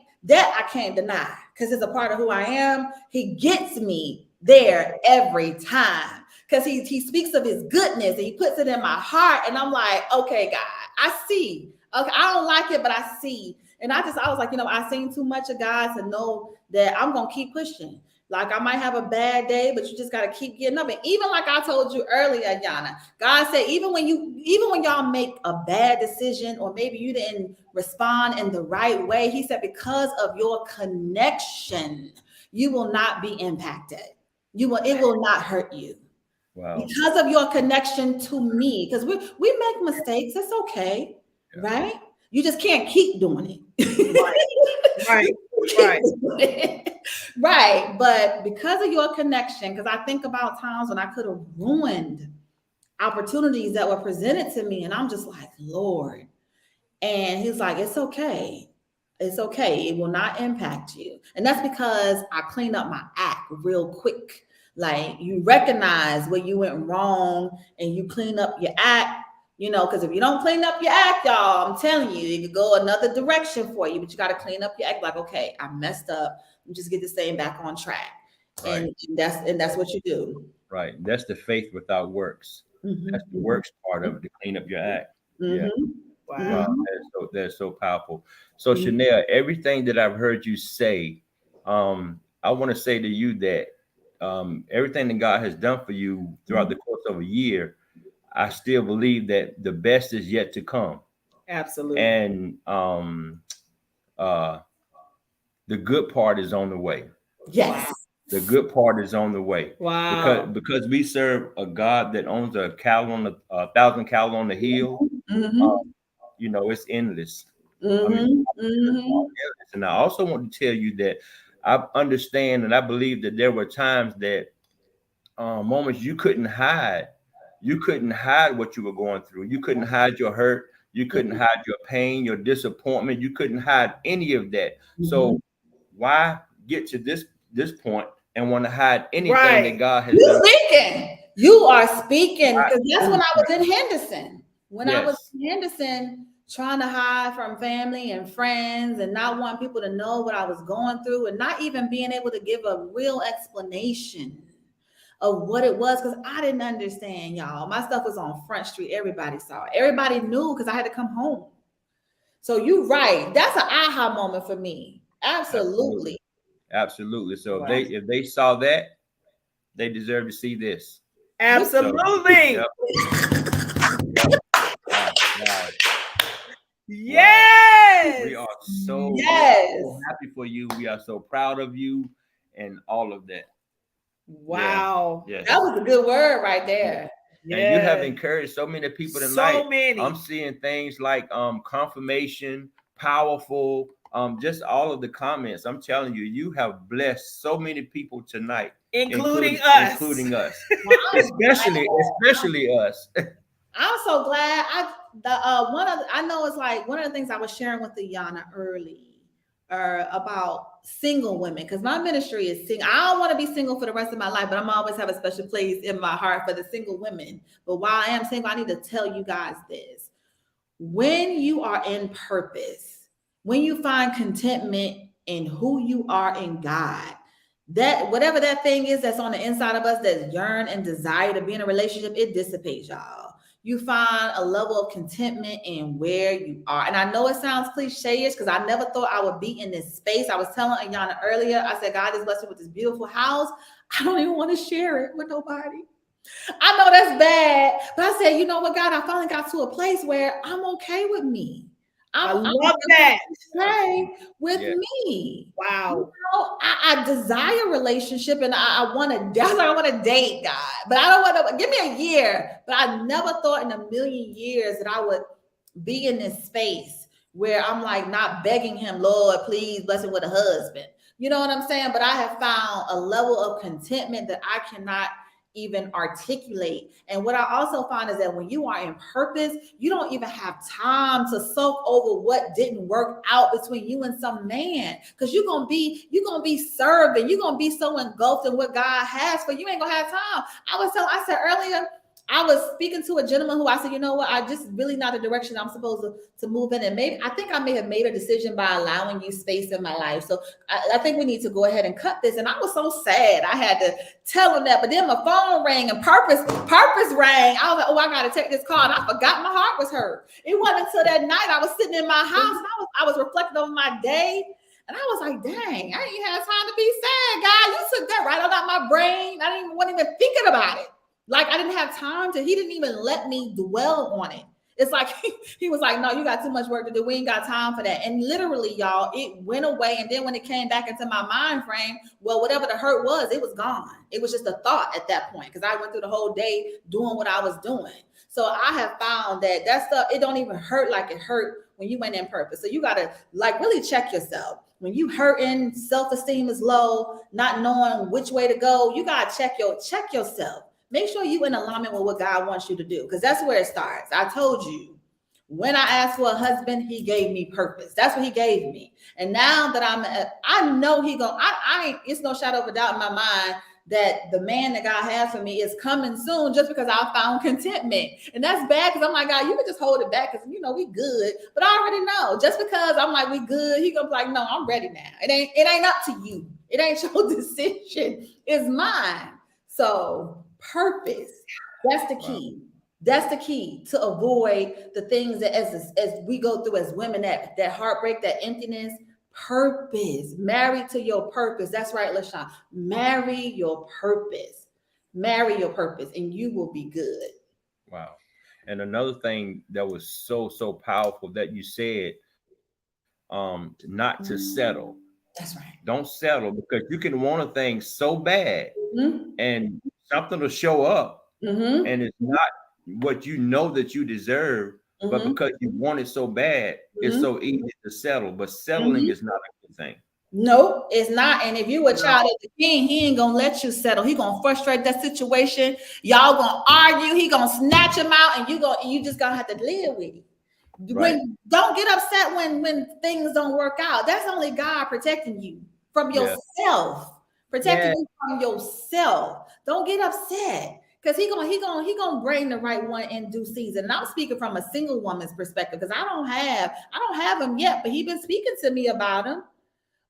deny, because it's a part of who I am, he gets me there every time. Because he speaks of his goodness and he puts it in my heart. And I'm like, okay, God, I see. Okay, I don't like it, but I see. And I was like, I've seen too much of God to know that I'm going to keep pushing. Like I might have a bad day, but you just got to keep getting up. And even like I told you earlier, Yana, God said, even when y'all make a bad decision, or maybe you didn't respond in the right way, he said, because of your connection, you will not be impacted. It will not hurt you. Wow. Because of your connection to me, because we make mistakes, it's okay, right? You just can't keep doing it. Right. But because of your connection, because I think about times when I could have ruined opportunities that were presented to me, and I'm just like, Lord. And he's like, it's okay. It's okay. It will not impact you. And that's because I cleaned up my act real quick. Like you recognize where you went wrong and you clean up your act, because if you don't clean up your act, y'all, I'm telling you, it could go another direction for you, but you got to clean up your act. Like, okay, I messed up. Just get this thing back on track. Right. And that's what you do. Right. That's the faith without works. Mm-hmm. That's the works part of it, to clean up your act. Mm-hmm. Yeah. Wow. That's so powerful. So Chanel, everything that I've heard you say, I want to say to you that everything that God has done for you throughout the course of a year, I still believe that the best is yet to come. Absolutely. And the good part is on the way. Yes. The good part is on the way. Wow. Because we serve a God that owns 1,000 cattle on the hill. Mm-hmm. It's endless. Mm-hmm. I mean, endless. And I also want to tell you that I understand and I believe that there were times that moments you couldn't hide. You couldn't hide what you were going through. You couldn't hide your hurt. You couldn't hide your pain, your disappointment. You couldn't hide any of that. Mm-hmm. So why get to this point and want to hide anything that God has done? You are speaking. Because that's when I was in Henderson. I was in Henderson, trying to hide from family and friends and not want people to know what I was going through and not even being able to give a real explanation of what it was, because I didn't understand, y'all. My stuff was on Front Street. Everybody saw it. Everybody knew because I had to come home. So you're right. That's an aha moment for me. Absolutely. So if they saw that, they deserve to see this. Absolutely. Wow. Yes. We are so happy for you. We are so proud of you and all of that. Wow. Yes. That was a good word right there. Yeah. And you have encouraged so many people tonight. So many. I'm seeing things like confirmation, powerful, just all of the comments. I'm telling you, you have blessed so many people tonight, including us, especially us. I'm so glad. I know it's like one of the things I was sharing with Yana early about single women, because my ministry is single. I don't want to be single for the rest of my life, but I'm always have a special place in my heart for the single women. But while I am single, I need to tell you guys this: when you are in purpose, when you find contentment in who you are in God, that whatever that thing is that's on the inside of us that yearn and desire to be in a relationship, it dissipates, y'all. You find a level of contentment in where you are. And I know it sounds cliche-ish because I never thought I would be in this space. I was telling Ayana earlier, I said, God is blessed me with this beautiful house. I don't even want to share it with nobody. I know that's bad, but I said, you know what, God, I finally got to a place where I'm okay with me. I love that. Okay with me. Wow. You know, I desire relationship, and I want to date God, but I don't want to give me a year. But I never thought in a million years that I would be in this space where I'm like not begging him, Lord, please bless him with a husband. You know what I'm saying? But I have found a level of contentment that I cannot even articulate. And what I also find is that when you are in purpose, you don't even have time to soak over what didn't work out between you and some man, because you're gonna be serving, you're gonna be so engulfed in what God has for you, ain't gonna have time. I said earlier, I was speaking to a gentleman who I said, you know what, I just really not the direction I'm supposed to move in. And maybe I think I may have made a decision by allowing you space in my life. So I think we need to go ahead and cut this. And I was so sad. I had to tell him that. But then my phone rang and purpose rang. I was like, oh, I got to take this call. And I forgot my heart was hurt. It wasn't until that night I was sitting in my house and I was reflecting on my day. And I was like, dang, I didn't have time to be sad, God. You took that right out of my brain. I wasn't even thinking about it. Like I didn't have time he didn't even let me dwell on it. It's like he was like, no, you got too much work to do. We ain't got time for that. And literally, y'all, it went away. And then when it came back into my mind frame, well, whatever the hurt was, it was gone. It was just a thought at that point, because I went through the whole day doing what I was doing. So I have found that stuff, it don't even hurt like it hurt when you went in purpose. So you got to like really check yourself. When you hurting, self-esteem is low, not knowing which way to go, you got to check yourself. Make sure you in alignment with what God wants you to do, because that's where it starts. I told you, when I asked for a husband, he gave me purpose. That's what he gave me. And now that I know it's no shadow of a doubt in my mind that the man that God has for me is coming soon, just because I found contentment. And that's bad, because I'm like, God, you can just hold it back, because we good. But I already know, just because I'm like, we good, he gonna be like, no, I'm ready now. It ain't up to you. It ain't your decision. It's mine. So purpose, that's the key. That's the key to avoid the things that as we go through as women, that heartbreak, that emptiness. Purpose, married to your purpose. That's right, LaShawn. Marry your purpose, and you will be good. Wow. And another thing that was so powerful that you said, not to settle. That's right. Don't settle, because you can want a thing so bad, and something will show up, and it's not what you know that you deserve, but because you want it so bad, it's so easy to settle. But settling is not a good thing. No, it's not. And if you a child of the king, he ain't gonna let you settle. He gonna frustrate that situation. Y'all gonna argue. He gonna snatch him out, and you just gonna have to live with it. Right. Don't get upset when things don't work out. That's only God protecting you from yourself. Protecting you from yourself. Don't get upset, because he gonna bring the right one in due season. And I'm speaking from a single woman's perspective, because I don't have him yet, but he's been speaking to me about him.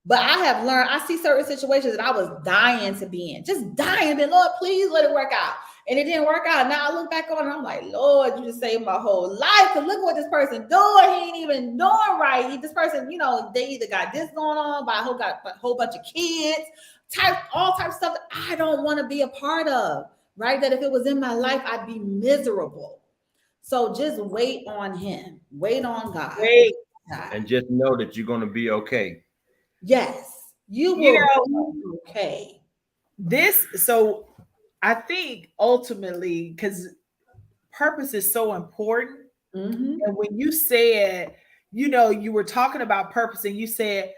But I have learned, I see certain situations that I was dying to be in, just dying. And Lord, please let it work out. And it didn't work out. Now I look back on it and I'm like, Lord, you just saved my whole life. Because look what this person doing. He ain't even doing right. This person, they either got this going on, but got a whole bunch of kids, all types of stuff that I don't want to be a part of, right? That if it was in my life, I'd be miserable. So just wait on him. Wait on God. And just know that you're going to be okay. Yes, you will be okay. So I think ultimately, because purpose is so important. And when you said, you know, you were talking about purpose and you said,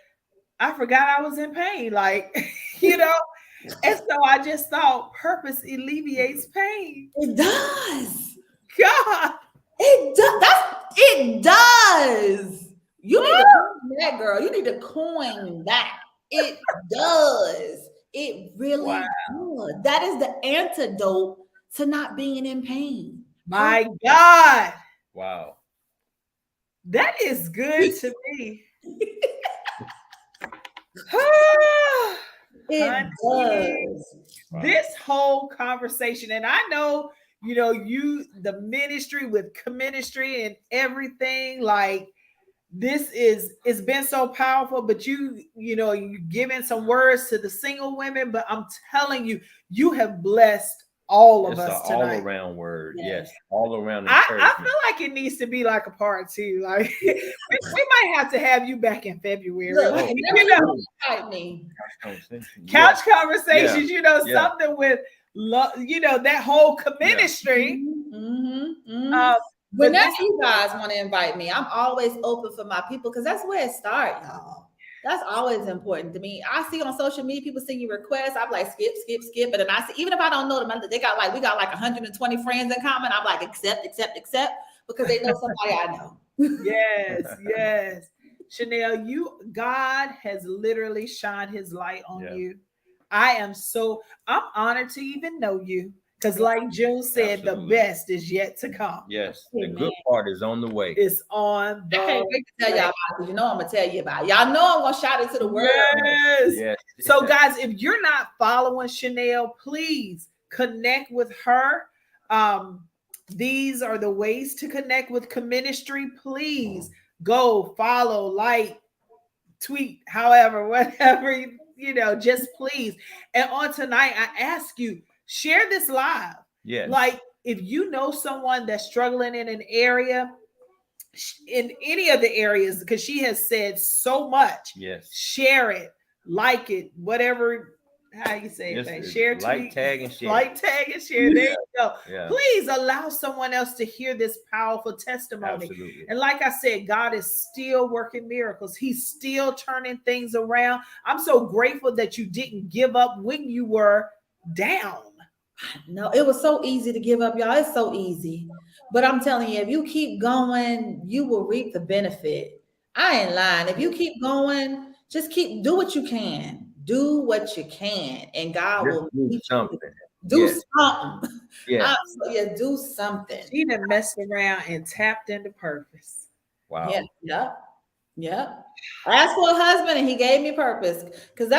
I forgot I was in pain. Like, you know, and so I just thought purpose alleviates pain. It does. God. It does. It does. You need to coin that, girl. You need to coin that. It does. It really does. That is the antidote to not being in pain. My God. Wow. That is good to me. It does. This whole conversation, and I know, you know, the ministry with comministry and everything, like this it's been so powerful, but you know, you're giving some words to the single women, but I'm telling you, you have blessed all of us tonight. All around word. Yes. All around. I feel like it needs to be like a part two. Like we might have to have you back in February. Look, like, you know, me. Couch conversations, you know, something with love, you know, that whole comministry. Whenever you guys want to invite me, I'm always open for my people because that's where it starts, y'all. That's always important to me. I see on social media people send you requests. I'm like, skip. And then I see, even if I don't know them, we got like 120 friends in common. I'm like, accept, because they know somebody I know. Yes. Chanel, God has literally shined his light on you. I'm honored to even know you. Because like June said, the best is yet to come. Yes, the good part is on the way. It's on the way. I can't wait to tell y'all about it, because you know I'm going to tell you about it. Y'all know I'm going to shout it to the world. Yes. So guys, if you're not following Chanel, please connect with her. These are the ways to connect with comministry. Please go follow, like, tweet, however, whatever, you know, just please. And on tonight, I ask you, share this live. Yes. Like if you know someone that's struggling in an area, in any of the areas, because she has said so much. Yes. Share it, like it, whatever. How you say it? Share, like, tag, and share. Like, tag, and share. There you go. Yeah. Please allow someone else to hear this powerful testimony. Absolutely. And like I said, God is still working miracles. He's still turning things around. I'm so grateful that you didn't give up when you were down. No, it was so easy to give up, y'all. It's so easy. But I'm telling you, if you keep going, you will reap the benefit. I ain't lying. If you keep going, just do what you can. Do what you can. And God will do something. Do something. Yeah. Do something. She even messed around and tapped into purpose. Wow. Yeah. I asked for a husband and he gave me purpose. Because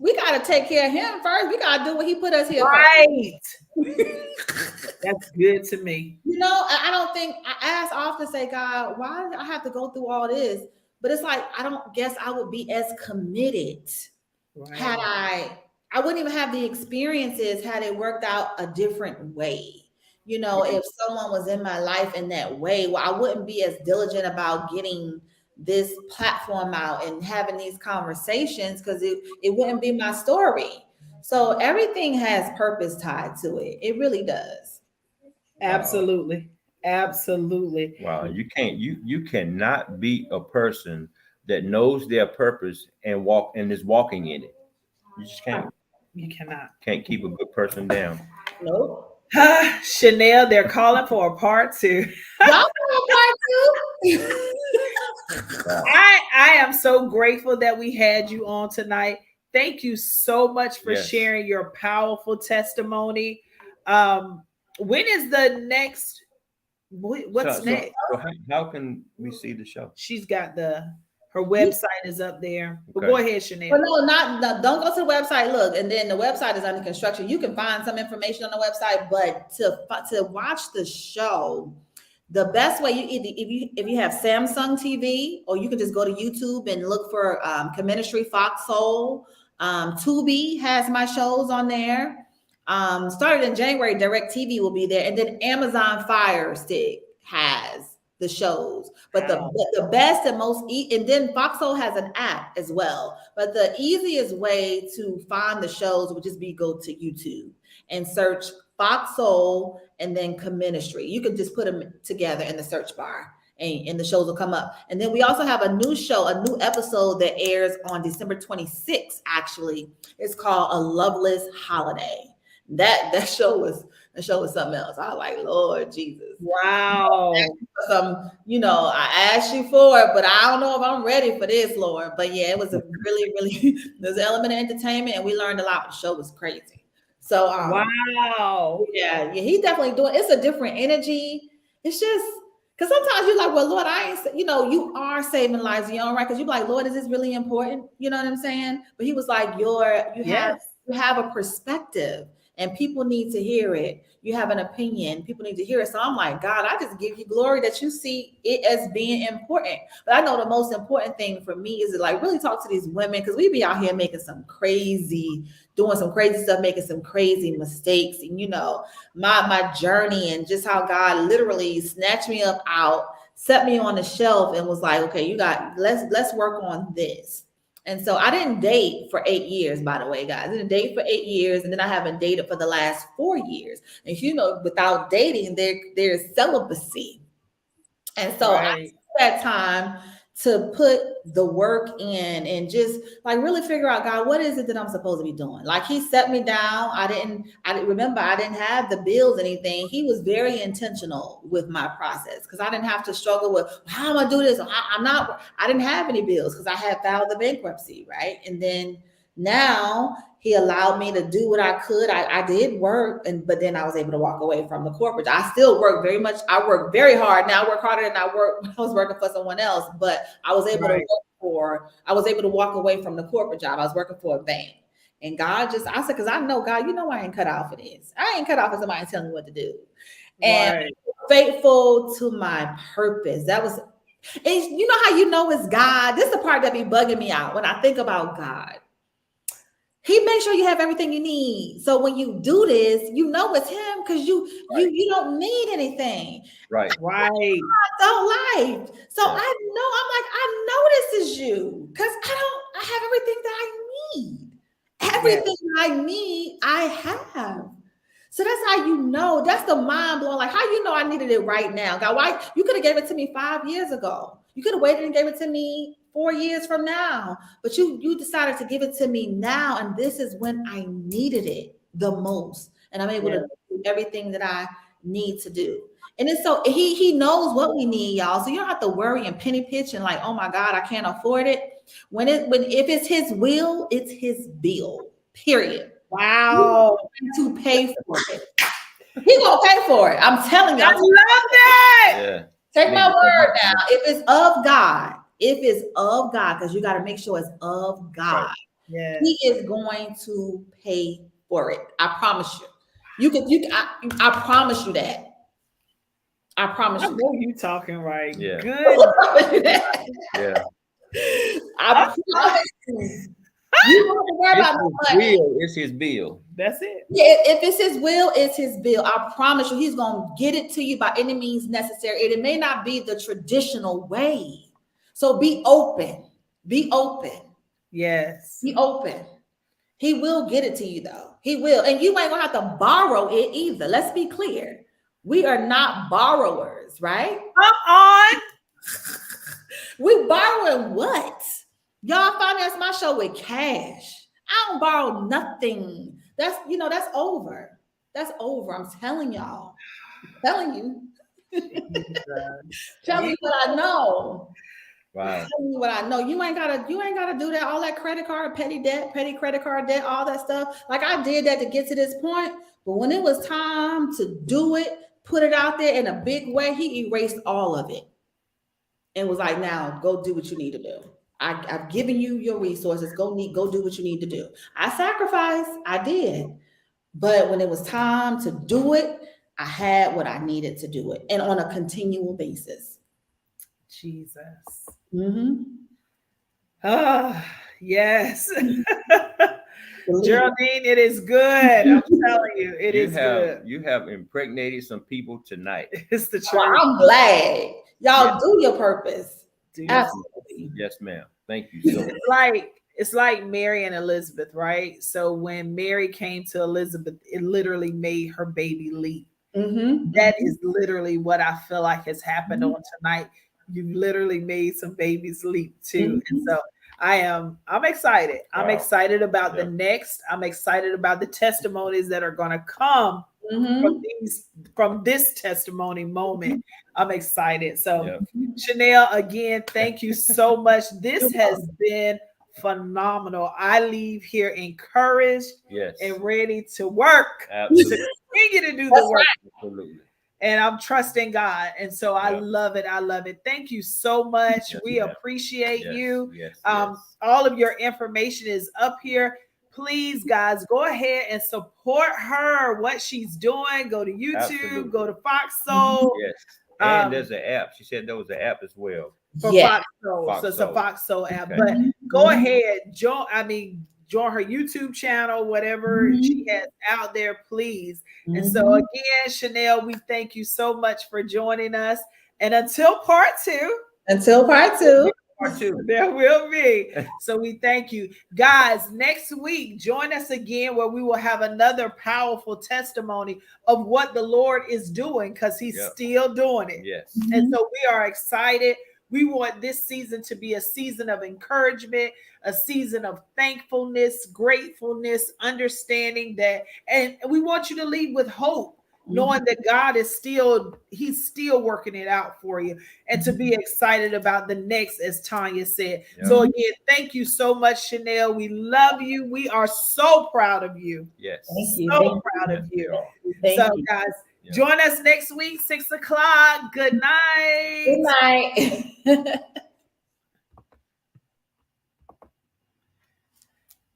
we got to take care of him first. We got to do what he put us here for. That's good to me. You know, I don't think, I ask often, say, God, why did I have to go through all this? But it's like, I don't guess I would be as committed had I wouldn't even have the experiences had it worked out a different way. You know, if someone was in my life in that way, well, I wouldn't be as diligent about getting this platform out and having these conversations because it wouldn't be my story. So everything has purpose tied to it. It really does. Absolutely. Wow. You cannot be a person that knows their purpose and is walking in it. You just can't. You cannot. Can't keep a good person down. Nope. Chanel, they're calling for a part two. Y'all want part two? I am so grateful that we had you on tonight. Thank you so much for sharing your powerful testimony. When is the next? What's next? So how can we see the show? She's got her website is up there. But go ahead, Chanel. Well, no, don't go to the website. Look, and then the website is under construction. You can find some information on the website, but to watch the show, the best way if you have Samsung TV, or you can just go to YouTube and look for Comministry Fox Soul. Tubi has my shows on there. Started in January, DirecTV will be there, and then Amazon Fire Stick has the shows. But the best and most and then Foxhole has an app as well. But the easiest way to find the shows would just be go to YouTube and search Foxhole and then Comministry. You can just put them together in the search bar and the shows will come up. And then we also have a new show, a new episode that airs on December 26th, actually. It's called A Loveless Holiday. That show was something else. I was like, Lord Jesus. Wow. I asked you for it, but I don't know if I'm ready for this, Lord. But yeah, it was a really, there's an element of entertainment, and we learned a lot. But the show was crazy. So wow. Yeah, he definitely doing. It's a different energy. It's just because sometimes you're like, well, Lord, you are saving lives in your own right. Because you're like, Lord, is this really important? You know what I'm saying? But he was like, you have a perspective. And people need to hear it. You have an opinion. People need to hear it. So I'm like, God, I just give you glory that you see it as being important. But I know the most important thing for me is to like really talk to these women, because we be out here doing some crazy stuff, making some crazy mistakes. And my journey and just how God literally snatched me up out, set me on the shelf, and was like, okay, let's work on this. And so I didn't date for 8 years, by the way, guys. I didn't date for 8 years, and then I haven't dated for the last 4 years. And without dating, there's celibacy. And so I took that time to put the work in and just like really figure out, God, what is it that I'm supposed to be doing? Like he set me down. I didn't have the bills, anything. He was very intentional with my process, because I didn't have to struggle with how am I do this? I didn't have any bills because I had filed the bankruptcy, right? And then now he allowed me to do what I could. I did work, but then I was able to walk away from the corporate. I still work very much. I work very hard. Now I work harder than I was working for someone else, but I was able to walk away from the corporate job. I was working for a bank. And God I said, because I know, God, I ain't cut out for this. I ain't cut out for somebody telling me what to do. And faithful to my purpose. And you know how it's God? This is the part that be bugging me out when I think about God. He makes sure you have everything you need. So when you do this, it's him, because you don't need anything. Right. Life. So I know this is you, because I have everything that I need. Everything I need, I have. So that's how that's the mind blowing. Like, how I needed it right now. God, why you could have gave it to me 5 years ago. You could have waited and gave it to me 4 years from now, but you decided to give it to me now, and this is when I needed it the most, and I'm able to do everything that I need to do. And it's so he knows what we need, y'all. So you don't have to worry and penny pitch and like, oh my God, I can't afford it. If it's his will, it's his bill. Period. Wow. To pay for it. He's gonna pay for it. I'm telling you. I love that. Yeah. Take my word now. If it's of God, because you got to make sure it's of God. Right. Yeah. He is going to pay for it. I promise you. I promise you that. I promise you. I know you talking right. Yeah. Good. Yeah. I promise you. You don't have to worry about money. It's his bill. That's it. Yeah, if it's his will, it's his bill. I promise you, he's going to get it to you by any means necessary. And it may not be the traditional way. So be open. Be open. Yes. Be open. He will get it to you, though. He will. And you ain't going to have to borrow it either. Let's be clear. We are not borrowers, right? Come on. We borrowing what? Y'all finance my show with cash. I don't borrow nothing. That's over. That's over. I'm telling y'all. I'm telling you. Tell me what I know. Wow. Tell me what I know. You ain't gotta do that. All that credit card, petty credit card debt, all that stuff. Like I did that to get to this point. But when it was time to do it, put it out there in a big way, he erased all of it. And was like, now go do what you need to do. I've given you your resources. Go do what you need to do. I sacrificed. I did. But when it was time to do it, I had what I needed to do it. And on a continual basis. Jesus. Mm-hmm. Yes. Geraldine, it is good. I'm telling you, it is good. You have impregnated some people tonight. It's the truth. Oh, I'm glad. Y'all do your purpose. Absolutely. Yes, ma'am. Thank you so much. It's like Mary and Elizabeth, right? So when Mary came to Elizabeth, it literally made her baby leap. Mm-hmm. That is literally what I feel like has happened on tonight. you've literally made some babies leap too. And so I'm excited. I'm excited about the next. I'm excited about the testimonies that are going to come from this testimony moment. I'm excited. So Chanel, again, thank you so much. This has been phenomenal. I leave here encouraged and ready to work. Absolutely. To continue to do the work. Absolutely. And I'm trusting God. And so I love it. I love it. Thank you so much. We appreciate you. All of your information is up here. Please, guys, go ahead and support her, what she's doing. Go to YouTube, go to Fox Soul. Yes. And there's an app. She said there was an app as well. For Fox Soul. So it's a Fox Soul app. But go ahead, join her YouTube channel, whatever she has out there, please. And so again, Chanel, we thank you so much for joining us. And until part two. There will be. So we thank you. Guys, next week, join us again where we will have another powerful testimony of what the Lord is doing, because he's still doing it. Yes. And so we are excited. We want this season to be a season of encouragement, a season of thankfulness, gratefulness, understanding that, and we want you to leave with hope, knowing that God is he's still working it out for you, and to be excited about the next, as Tanya said. So again, thank you so much, Chanel. We love you. We are so proud of you. Yes. Thank you. So proud of you. So guys, join us next week, 6 o'clock. Good night. Good night.